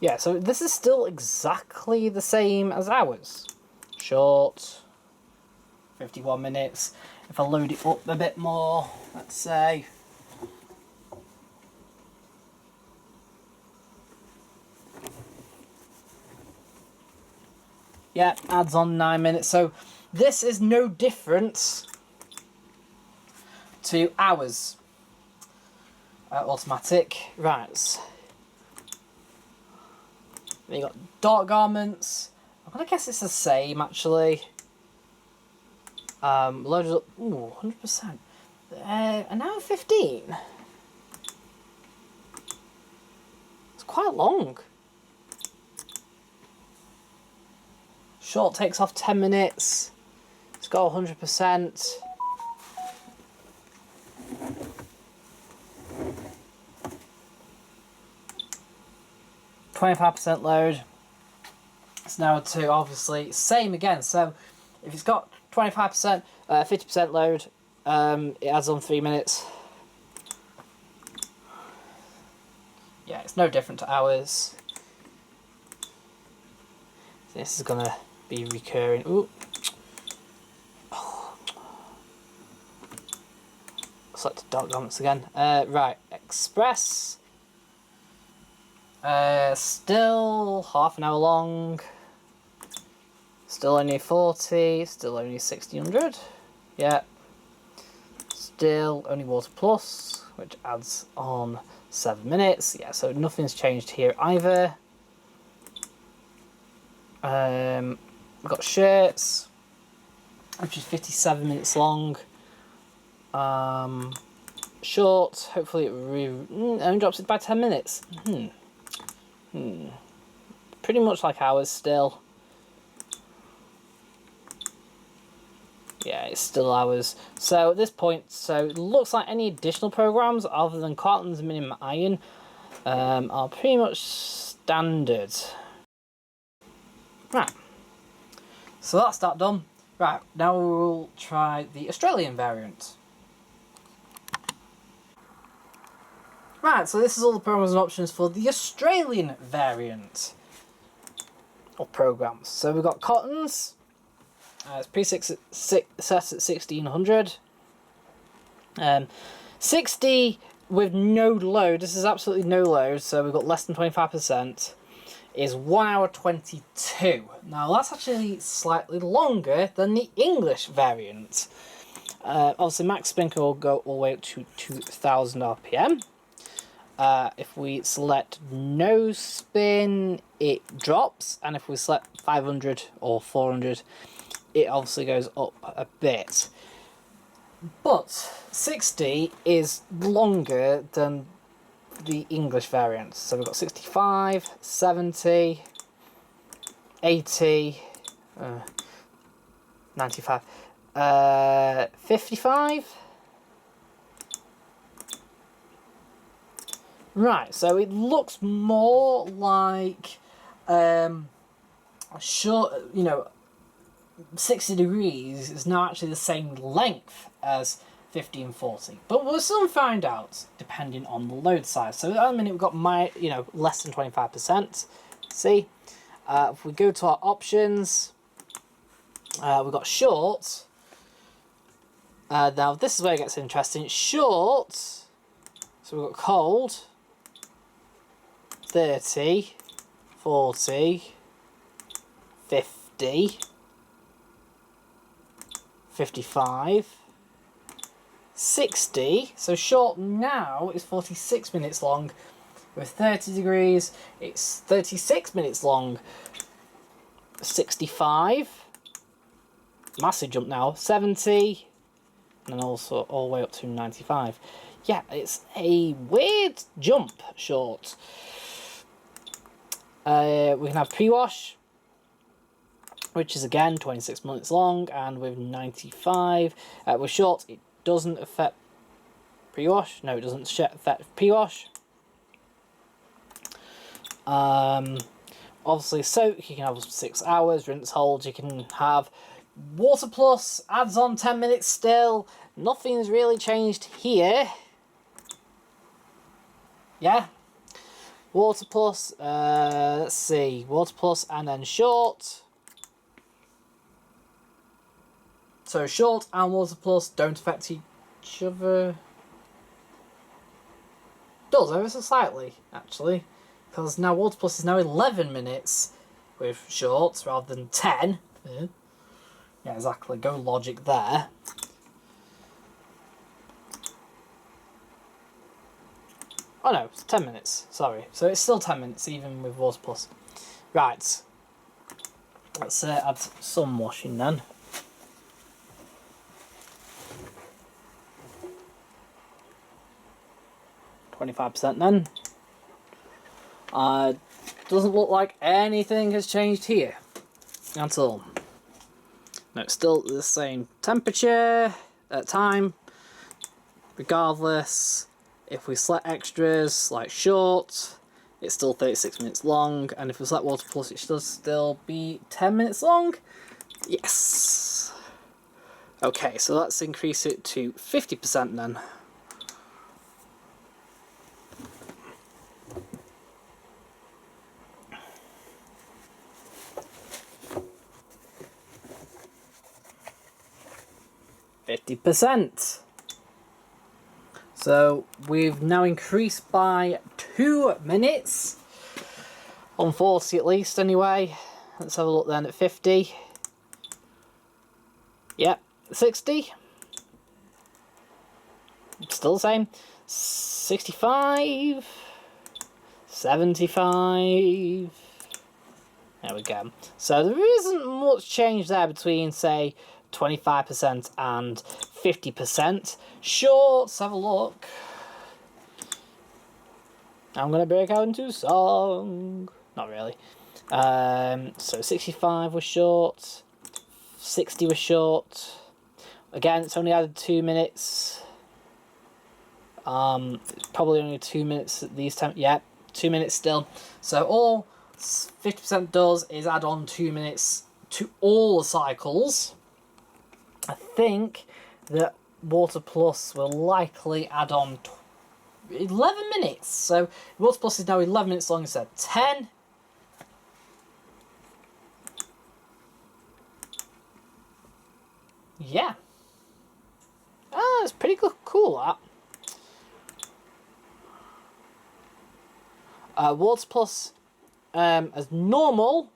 Yeah, so this is still exactly the same as ours. Short, 51 minutes. If I load it up a bit more, let's say. Yeah, adds on 9 minutes. So this is no different to ours. Automatic. Right. Then you got dark garments. I'm gonna guess it's the same actually. Loaded up. Ooh, 100%. An hour 15. It's quite long. Short takes off 10 minutes. It's got 100%. %, load. It's now to obviously same again. So if it's got 25%, 50% load, it adds on 3 minutes. Yeah, it's no different to ours. This is gonna be recurring. Ooh. Select dark garments again. Right, express. Still half an hour long. Still only 40. Still only 1600. Yeah. Still only water plus, which adds on 7 minutes. Yeah, so nothing's changed here either. We've got shirts, which is 57 minutes long. Short, hopefully it only drops it by 10 minutes. Pretty much like ours still. Yeah, it's still ours. So at this point, so it looks like any additional programs other than cartons and minimum iron are pretty much standard. Right. So that's that done. Right, now we'll try the Australian variant. Right, so this is all the programs and options for the Australian variant of programs. So we've got cottons. It's preset at 1600. 60 with no load. This is absolutely no load, so we've got less than 25%. Is 1 hour 22. Now that's actually slightly longer than the English variant. Obviously max spin will go all the way up to 2000 RPM. If we select no spin, it drops, and if we select 500 or 400, it obviously goes up a bit. But 60 is longer than the English variants. So we've got 65, 70, 80, 95, 55. Right, so it looks more like a short, you know, 60 degrees is now actually the same length as 50 and 40. But we'll soon find out, depending on the load size. So at the minute we've got less than 25%. See? If we go to our options, we've got short. Now this is where it gets interesting. Short, so we've got cold, 30, 40, 50, 55, 60. So short now is 46 minutes long. With 30 degrees, it's 36 minutes long. 65, massive jump now. 70, and also all the way up to 95. Yeah, it's a weird jump, short. We can have pre-wash, which is again 26 minutes long, and with 95. With short, it doesn't affect pre-wash. No, it doesn't affect pre-wash. Obviously soak, you can have 6 hours, rinse hold, you can have water plus, adds on 10 minutes still. Nothing's really changed here. Yeah. Water plus, let's see, water plus and then short. So short and water plus don't affect each other. Does ever so slightly, actually. Because now water plus is now 11 minutes with short rather than 10. Yeah, exactly. Go logic there. Oh no, it's 10 minutes. Sorry. So it's still 10 minutes even with water plus. Right. Let's add some washing then. %25 then. Doesn't look like anything has changed here at all. No, it's still the same temperature at time. Regardless, if we select extras like short, it's still 36 minutes long, and if we select water plus, it should still be 10 minutes long. Yes. Okay, so let's increase it to 50% then. %. So we've now increased by 2 minutes. On 40 at least anyway. Let's have a look then at 50. Yep, 60. Still the same. 65. 75. There we go. So there isn't much change there between, say, 25% and 50%. Sure, let's have a look. I'm going to break out into song. Not really. So 65 was short. 60 was short. Again, it's only added 2 minutes. Probably only 2 minutes at these times. Yeah, 2 minutes still. So all 50% does is add on 2 minutes to all the cycles. I think that Water Plus will likely add on 11 minutes. So Water Plus is now 11 minutes long instead of 10. Yeah. Ah, it's pretty cool, that. Water Plus, as normal,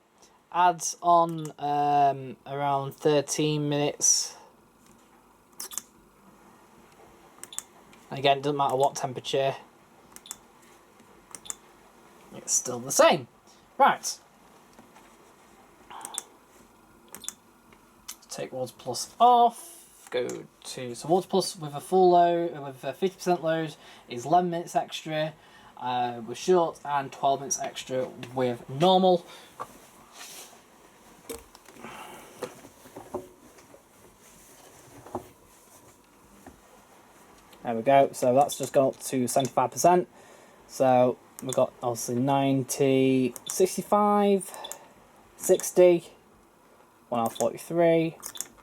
adds on around 13 minutes. Again, it doesn't matter what temperature. It's still the same. Right. Take Water Plus off. Go to Water Plus with a full load, with a 50% load, is 11 minutes extra with short, and 12 minutes extra with normal. There we go. So that's just gone up to 75%. So we've got obviously 90, 65, 60, 1 hour 43,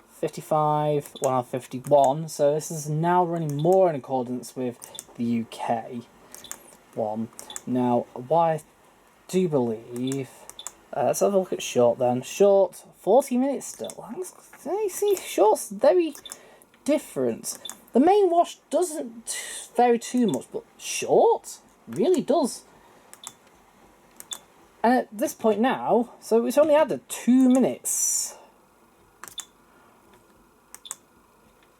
55, 1 hour 51. So this is now running more in accordance with the UK one. Now, what I do believe... let's have a look at short then. Short, 40 minutes still. You see, short's very different. The main wash doesn't vary too much, but short really does. And at this point now, so it's only added 2 minutes.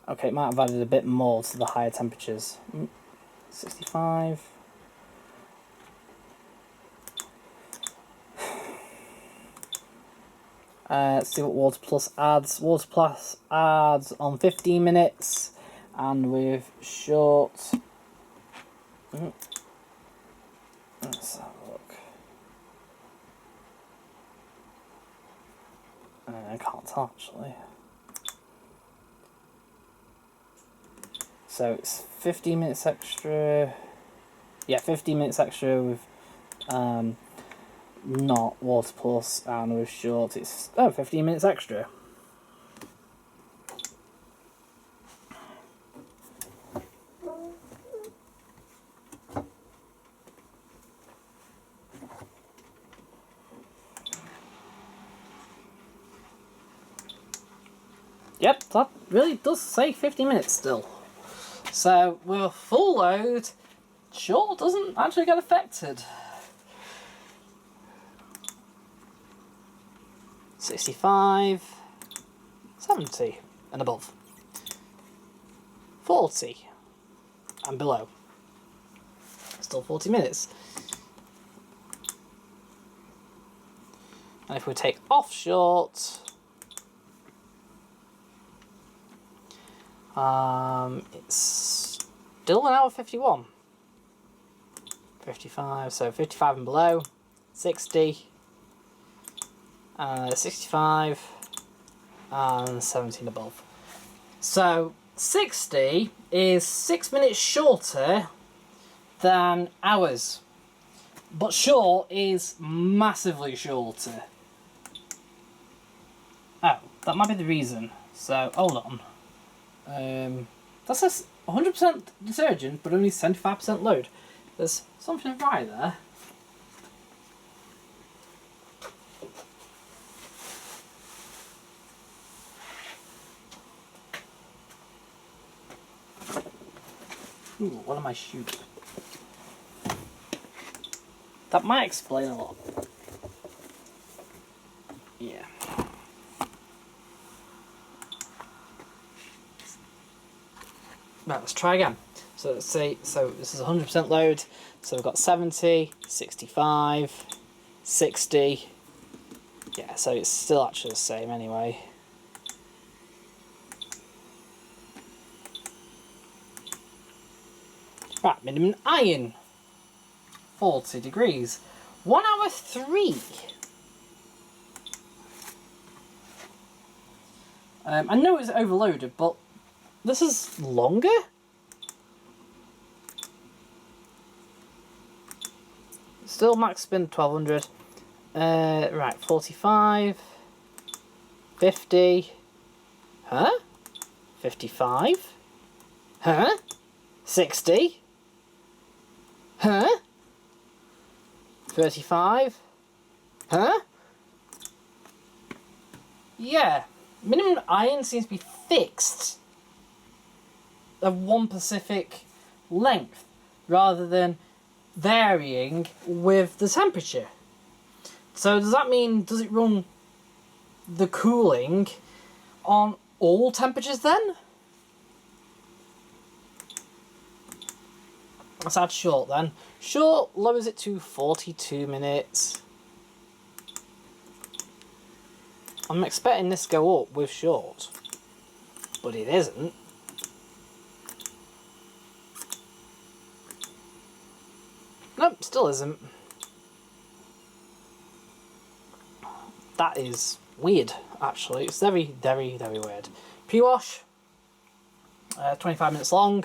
Okay, it might have added a bit more to the higher temperatures. 65. Let's see what Water Plus adds. Water Plus adds on 15 minutes, and with short... Let's have a look. I can't tell actually. So it's 15 minutes extra. Yeah, 15 minutes extra with not Water Plus, and with short it's 15 minutes extra. Yep, that really does say 50 minutes still. So with a full load, short doesn't actually get affected. 65, 70 and above, 40 and below. Still 40 minutes. And if we take off short, it's still 1 hour 51. 55, so 55 and below, 60, 65, and 70 and above. So 60 is 6 minutes shorter than hours, but short is massively shorter. Oh, that might be the reason. So hold on. That says 100% detergent, but only 75% load. There's something right there. Ooh, what am I shooting? That might explain a lot. Yeah. Right, let's try again. So let's say, so this is 100% load, so we've got 70, 65, 60, yeah, so it's still actually the same anyway. Right, minimum iron, 40 degrees, 1 hour 3. I know it's overloaded, but this is longer? Still max spin 1200. Right, 45. 50. Huh? 55. Huh? 60. Huh? 35. Huh? Yeah. Minimum iron seems to be fixed of one specific length rather than varying with the temperature. So does that mean, does it run the cooling on all temperatures then? Let's add short then. Short lowers it to 42 minutes. I'm expecting this to go up with short, but it isn't. Nope, still isn't. That is weird, actually. It's very, very, very weird. Pre-wash, 25 minutes long.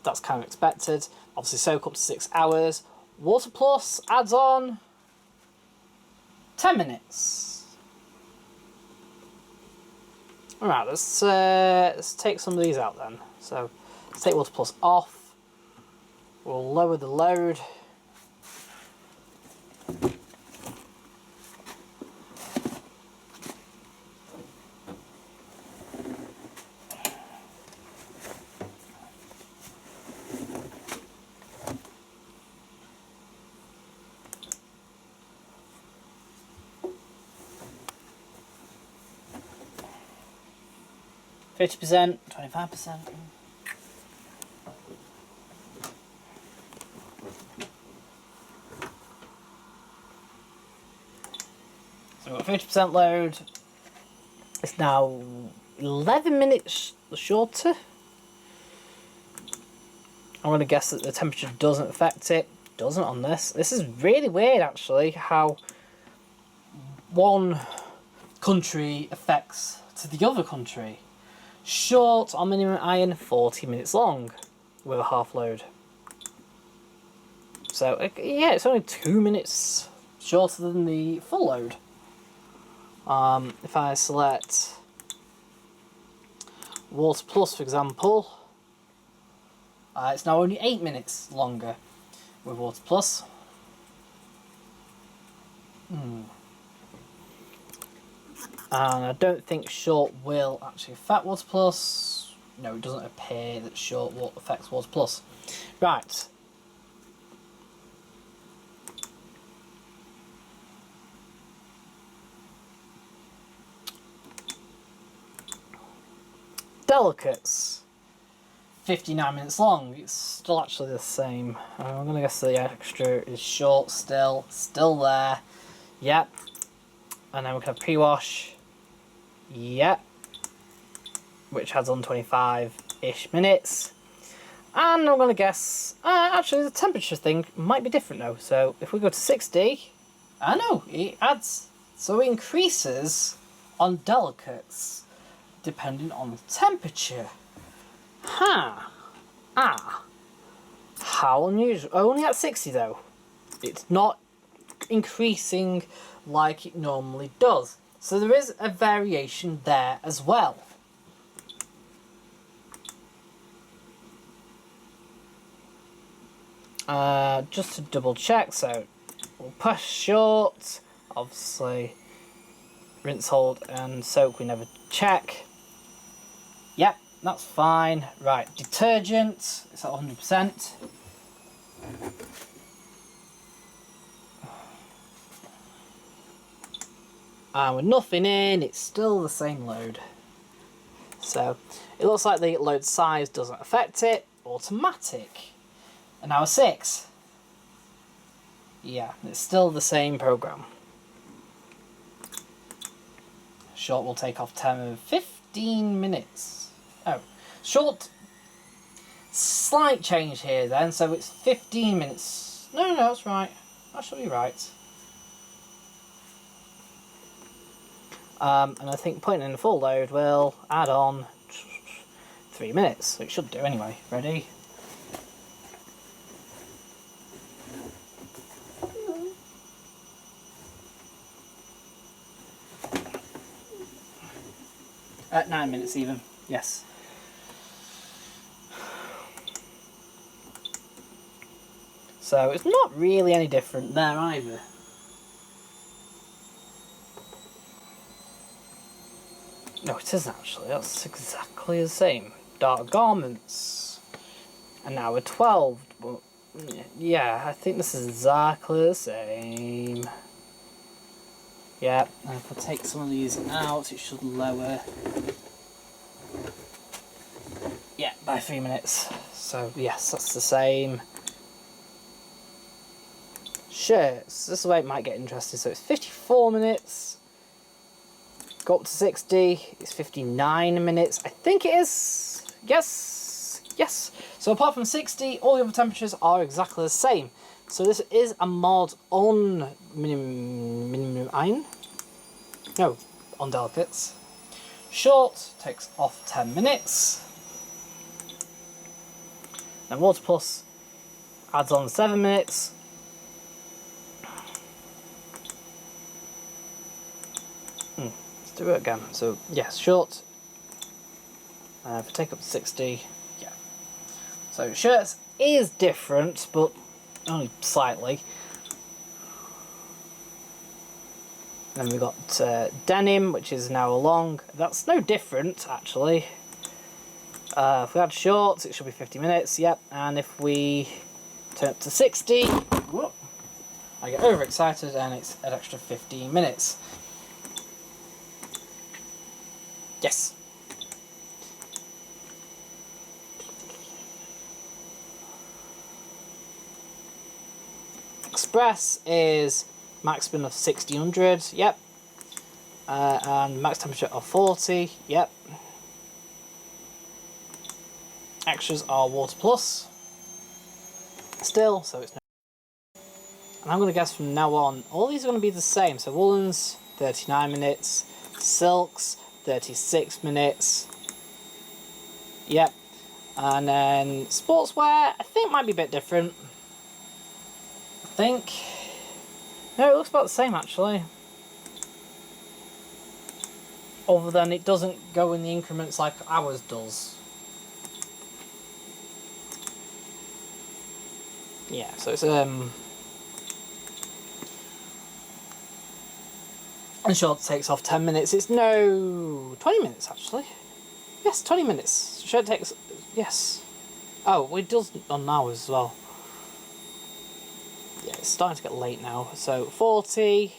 That's kind of expected. Obviously soak up to 6 hours. Water Plus adds on 10 minutes. Alright, let's take some of these out then. So let's take Water Plus off. We'll lower the load. %, 25%. So we've got 50% load. It's now 11 minutes shorter. I'm going to guess that the temperature doesn't affect it. Doesn't on this. This is really weird actually, how one country affects to the other country. Short on minimum iron, 40 minutes long with a half load. So yeah, it's only 2 minutes shorter than the full load. If I select Water Plus, for example, it's now only 8 minutes longer with Water Plus. And I don't think short will actually affect Water Plus. No, it doesn't appear that short affects Water Plus. Right. Delicates. 59 minutes long. It's still actually the same. I'm going to guess the extra is short still. Still there. Yep. And then we can have pre-wash. Yep. Which adds on 25-ish minutes. And I'm going to guess... actually, the temperature thing might be different though. So if we go to 60... no, it adds... So it increases on delicates depending on the temperature. Huh. How unusual. Only at 60 though. It's not increasing like it normally does. So there is a variation there as well. Just to double check, so we'll push short, obviously rinse, hold and soak we never check. Yep, that's fine. Right, detergent, it's at 100%. And with nothing in, it's still the same load. So it looks like the load size doesn't affect it. Automatic. An hour 6. Yeah, it's still the same program. Short will take off time of 15 minutes. Oh, short. Slight change here then, so it's 15 minutes. No, that's right. That should be right. And I think putting in the full load will add on 3 minutes. It should do anyway. Ready? At 9 minutes even. Yes. So it's not really any different there either. No, it isn't actually. That's exactly the same. Dark garments. An hour 12. But yeah, I think this is exactly the same. Yeah, and if I take some of these out, it should lower. Yeah, by 3 minutes. So yes, that's the same. Shirts. This is where it might get interesting. So it's 54 minutes. Go up to 60. It's 59 minutes. I think it is. Yes. Yes. So apart from 60, all the other temperatures are exactly the same. So this is a mod on minimum iron. No, on delicates. Short takes off 10 minutes. Then Water Plus adds on 7 minutes. Let's do it again. So yes, short If I take up to 60, yeah. So shirts is different, but only slightly. Then we've got denim, which is now a long. That's no different, actually. If we had shorts, it should be 50 minutes, yep. And if we turn it to 60, whoop, I get overexcited and it's an extra 15 minutes. Yes. Express is max spin of 1600, yep. And max temperature of 40, yep. Extras are water plus still, so it's no. And I'm going to guess from now on, all these are going to be the same. So woolens, 39 minutes, silks, 36 minutes, yep. And then sportswear, I think might be a bit different. I think, no, it looks about the same actually. Other than it doesn't go in the increments like ours does. Yeah, so it's and short takes off 10 minutes. It's no 20 minutes actually. Yes, 20 minutes. Shirt takes, yes. Oh, it does on ours as well. Yeah, it's starting to get late now. So 40.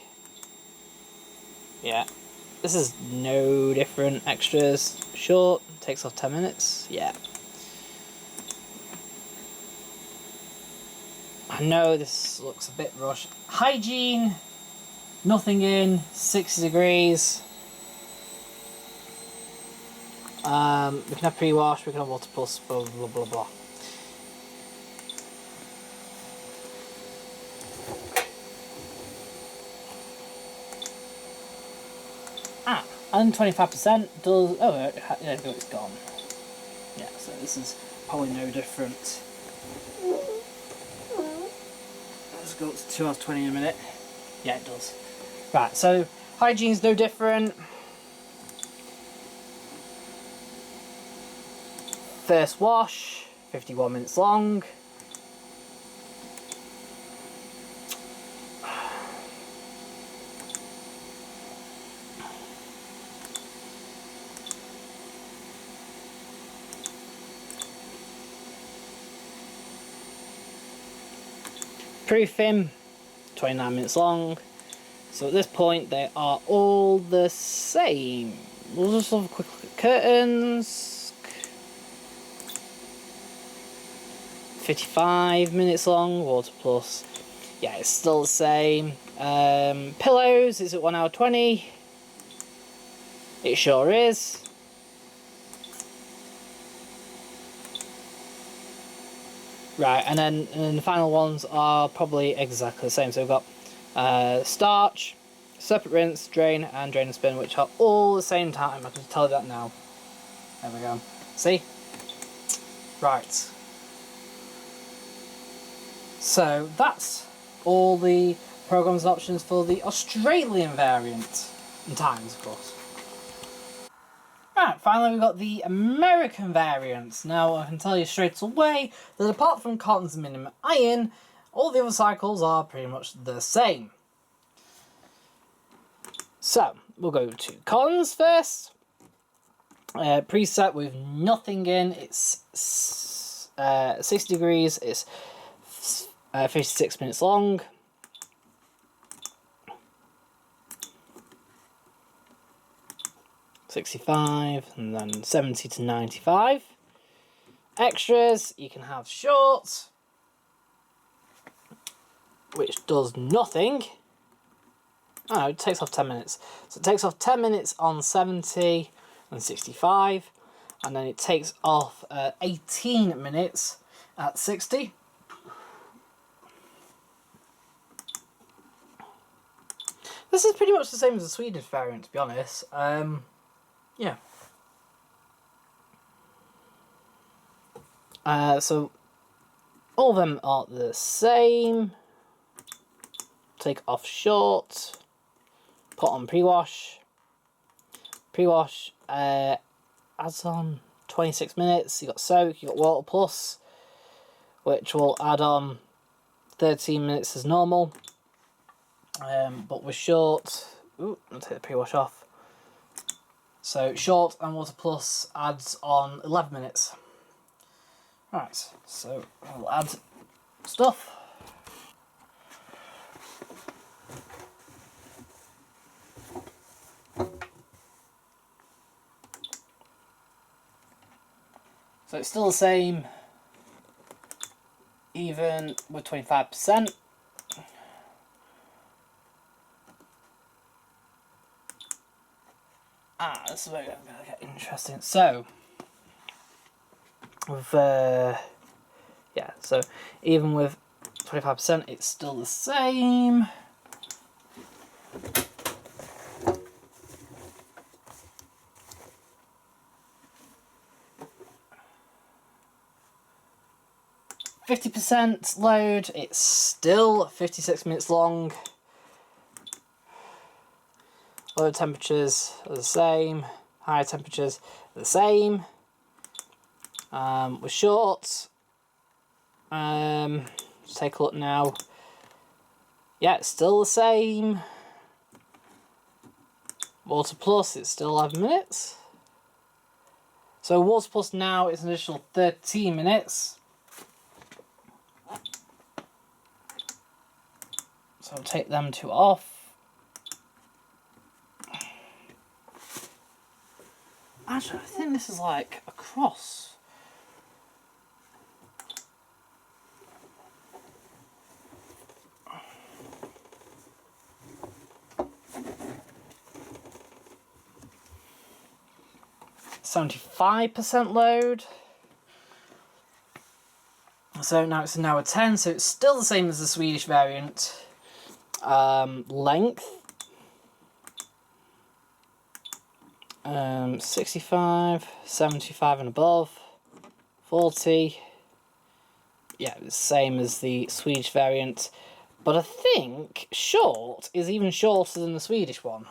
Yeah. This is no different. Extras. Short. Takes off 10 minutes. Yeah. I know this looks a bit rushed. Hygiene. Nothing in. 60 degrees. We can have pre-wash. We can have water plus. Blah blah blah blah. And 25% does. Oh, there we go, it's gone. Yeah, so this is probably no different. Let's go to 2 hours 20 in a minute. Yeah, it does. Right, so hygiene's no different. First wash, 51 minutes long. Proofing, 29 minutes long. So at this point they are all the same. We'll just have a quick look at curtains. 55 minutes long, water plus. Yeah, it's still the same. Pillows is at 1 hour 20. It sure is. Right, and then the final ones are probably exactly the same. So we've got starch, separate rinse, drain, and drain and spin, which are all the same time. I can tell you that now. There we go. See? Right. So that's all the programs and options for the Australian variant. And times, of course. Right, finally we've got the American variants. Now I can tell you straight away that apart from cotton's minimum iron, all the other cycles are pretty much the same. So, we'll go to cottons first. Preset with nothing in, it's 60 degrees, it's 56 minutes long. $65 and then 70 to 95. Extras, you can have shorts, which does nothing. Oh, it takes off 10 minutes. So it takes off 10 minutes on 70 and 65, and then it takes off 18 minutes at 60. This is pretty much the same as the Swedish variant, to be honest. Yeah. So all of them are the same. Take off short, put on pre-wash. Pre-wash adds on 26 minutes. You got soak, you got water plus, which will add on 13 minutes as normal. But we're short. Ooh, I'll take the pre-wash off. So short and water plus adds on 11 minutes. Right, so we'll add stuff. So it's still the same, even with 25%. This is where I'm going to get interesting. So, with yeah, so even with 25%, it's still the same. %, load, it's still 56 minutes long. Low temperatures are the same, higher temperatures are the same. We're short. Let's take a look now. Yeah, it's still the same. Water plus, it's still 11 minutes. So water plus now is an additional 13 minutes. So I'll take them two off. Actually, I think this is like a cross. %, load. So now it's an hour 10, so it's still the same as the Swedish variant. Length. 65, 75 and above. 40. Yeah, the same as the Swedish variant. But I think short is even shorter than the Swedish one.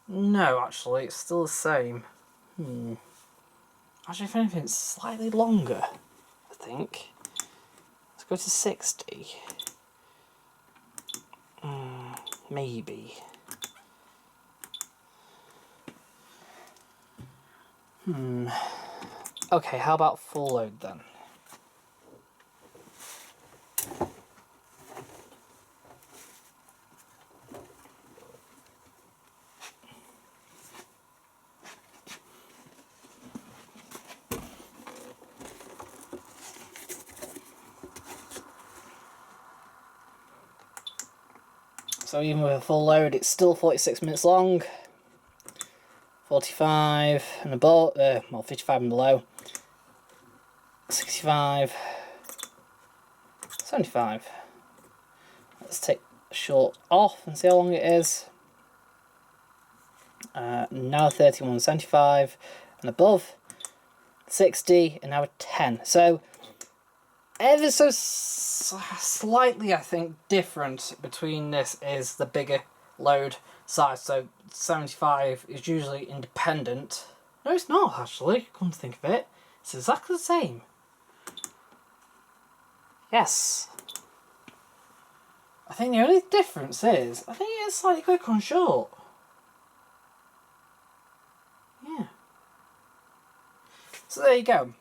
No, actually, it's still the same. Actually, if anything, it's slightly longer, I think. Let's go to 60. Maybe. Okay, how about full load then? So even with a full load, it's still 46 minutes long. 45 and above, well, 55 and below. 65. 75. Let's take a short off and see how long it is. Now 31, 75 and above. 60 and now 10. So ever so slightly, I think, different between this is the bigger load size. So 75 is usually independent. No, it's not actually, come to think of it. It's exactly the same. Yes. I think the only difference is, I think it's slightly quicker on short. Yeah. So there you go.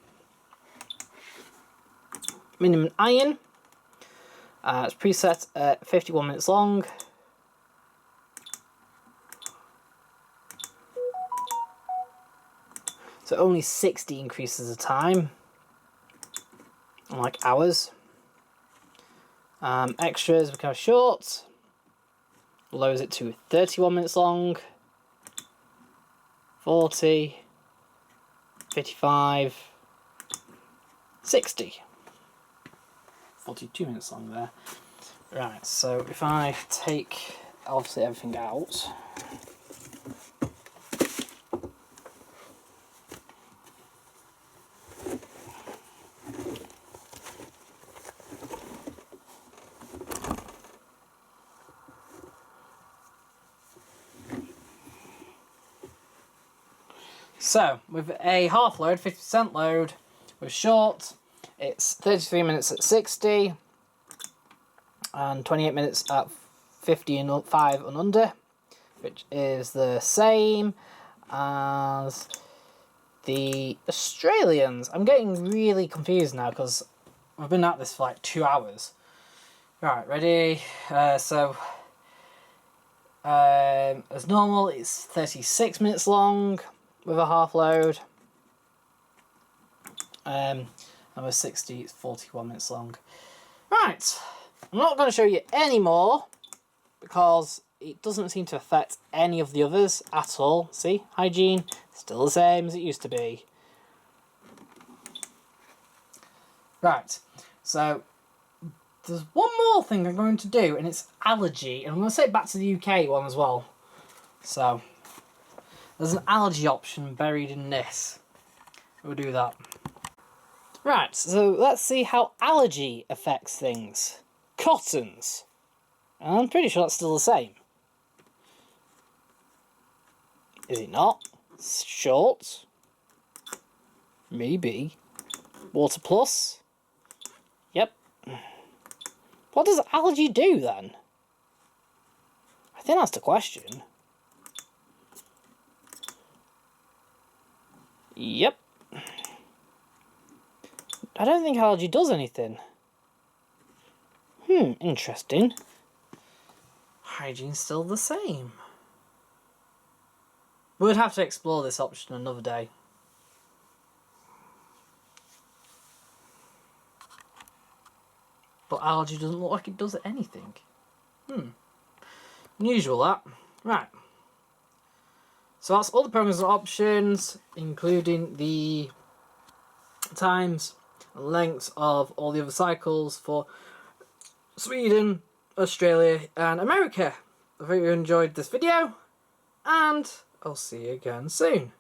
Minimum iron. It's preset at 51 minutes long. So only 60 increases the time, unlike hours. Extras become short. Lowers it to 31 minutes long. 40. 55. 60. 42 minutes long there. Right, so if I take obviously everything out. So, with a half load, 50% load, with short, it's 33 minutes at 60 and 28 minutes at 55 and under, which is the same as the Australians. I'm getting really confused now because we've been at this for like 2 hours. Right, ready? As normal, it's 36 minutes long with a half load. And with 60, it's 41 minutes long. Right, I'm not going to show you any more because it doesn't seem to affect any of the others at all. See, Hygiene, still the same as it used to be. Right, so there's one more thing I'm going to do, and it's Allergy, and I'm going to say it back to the UK one as well. So, there's an allergy option buried in this. We'll do that. Right, so let's see how allergy affects things. Cottons. And I'm pretty sure that's still the same. Is it not? Short? Maybe. Water plus? Yep. What does allergy do then? I think that's the question. Yep. I don't think allergy does anything. Interesting. Hygiene's still the same. We'd have to explore this option another day. But allergy doesn't look like it does anything. Unusual that. Right. So that's all the programs and options, including the times and lengths of all the other cycles for Sweden, Australia and America. I hope you enjoyed this video, and I'll see you again soon.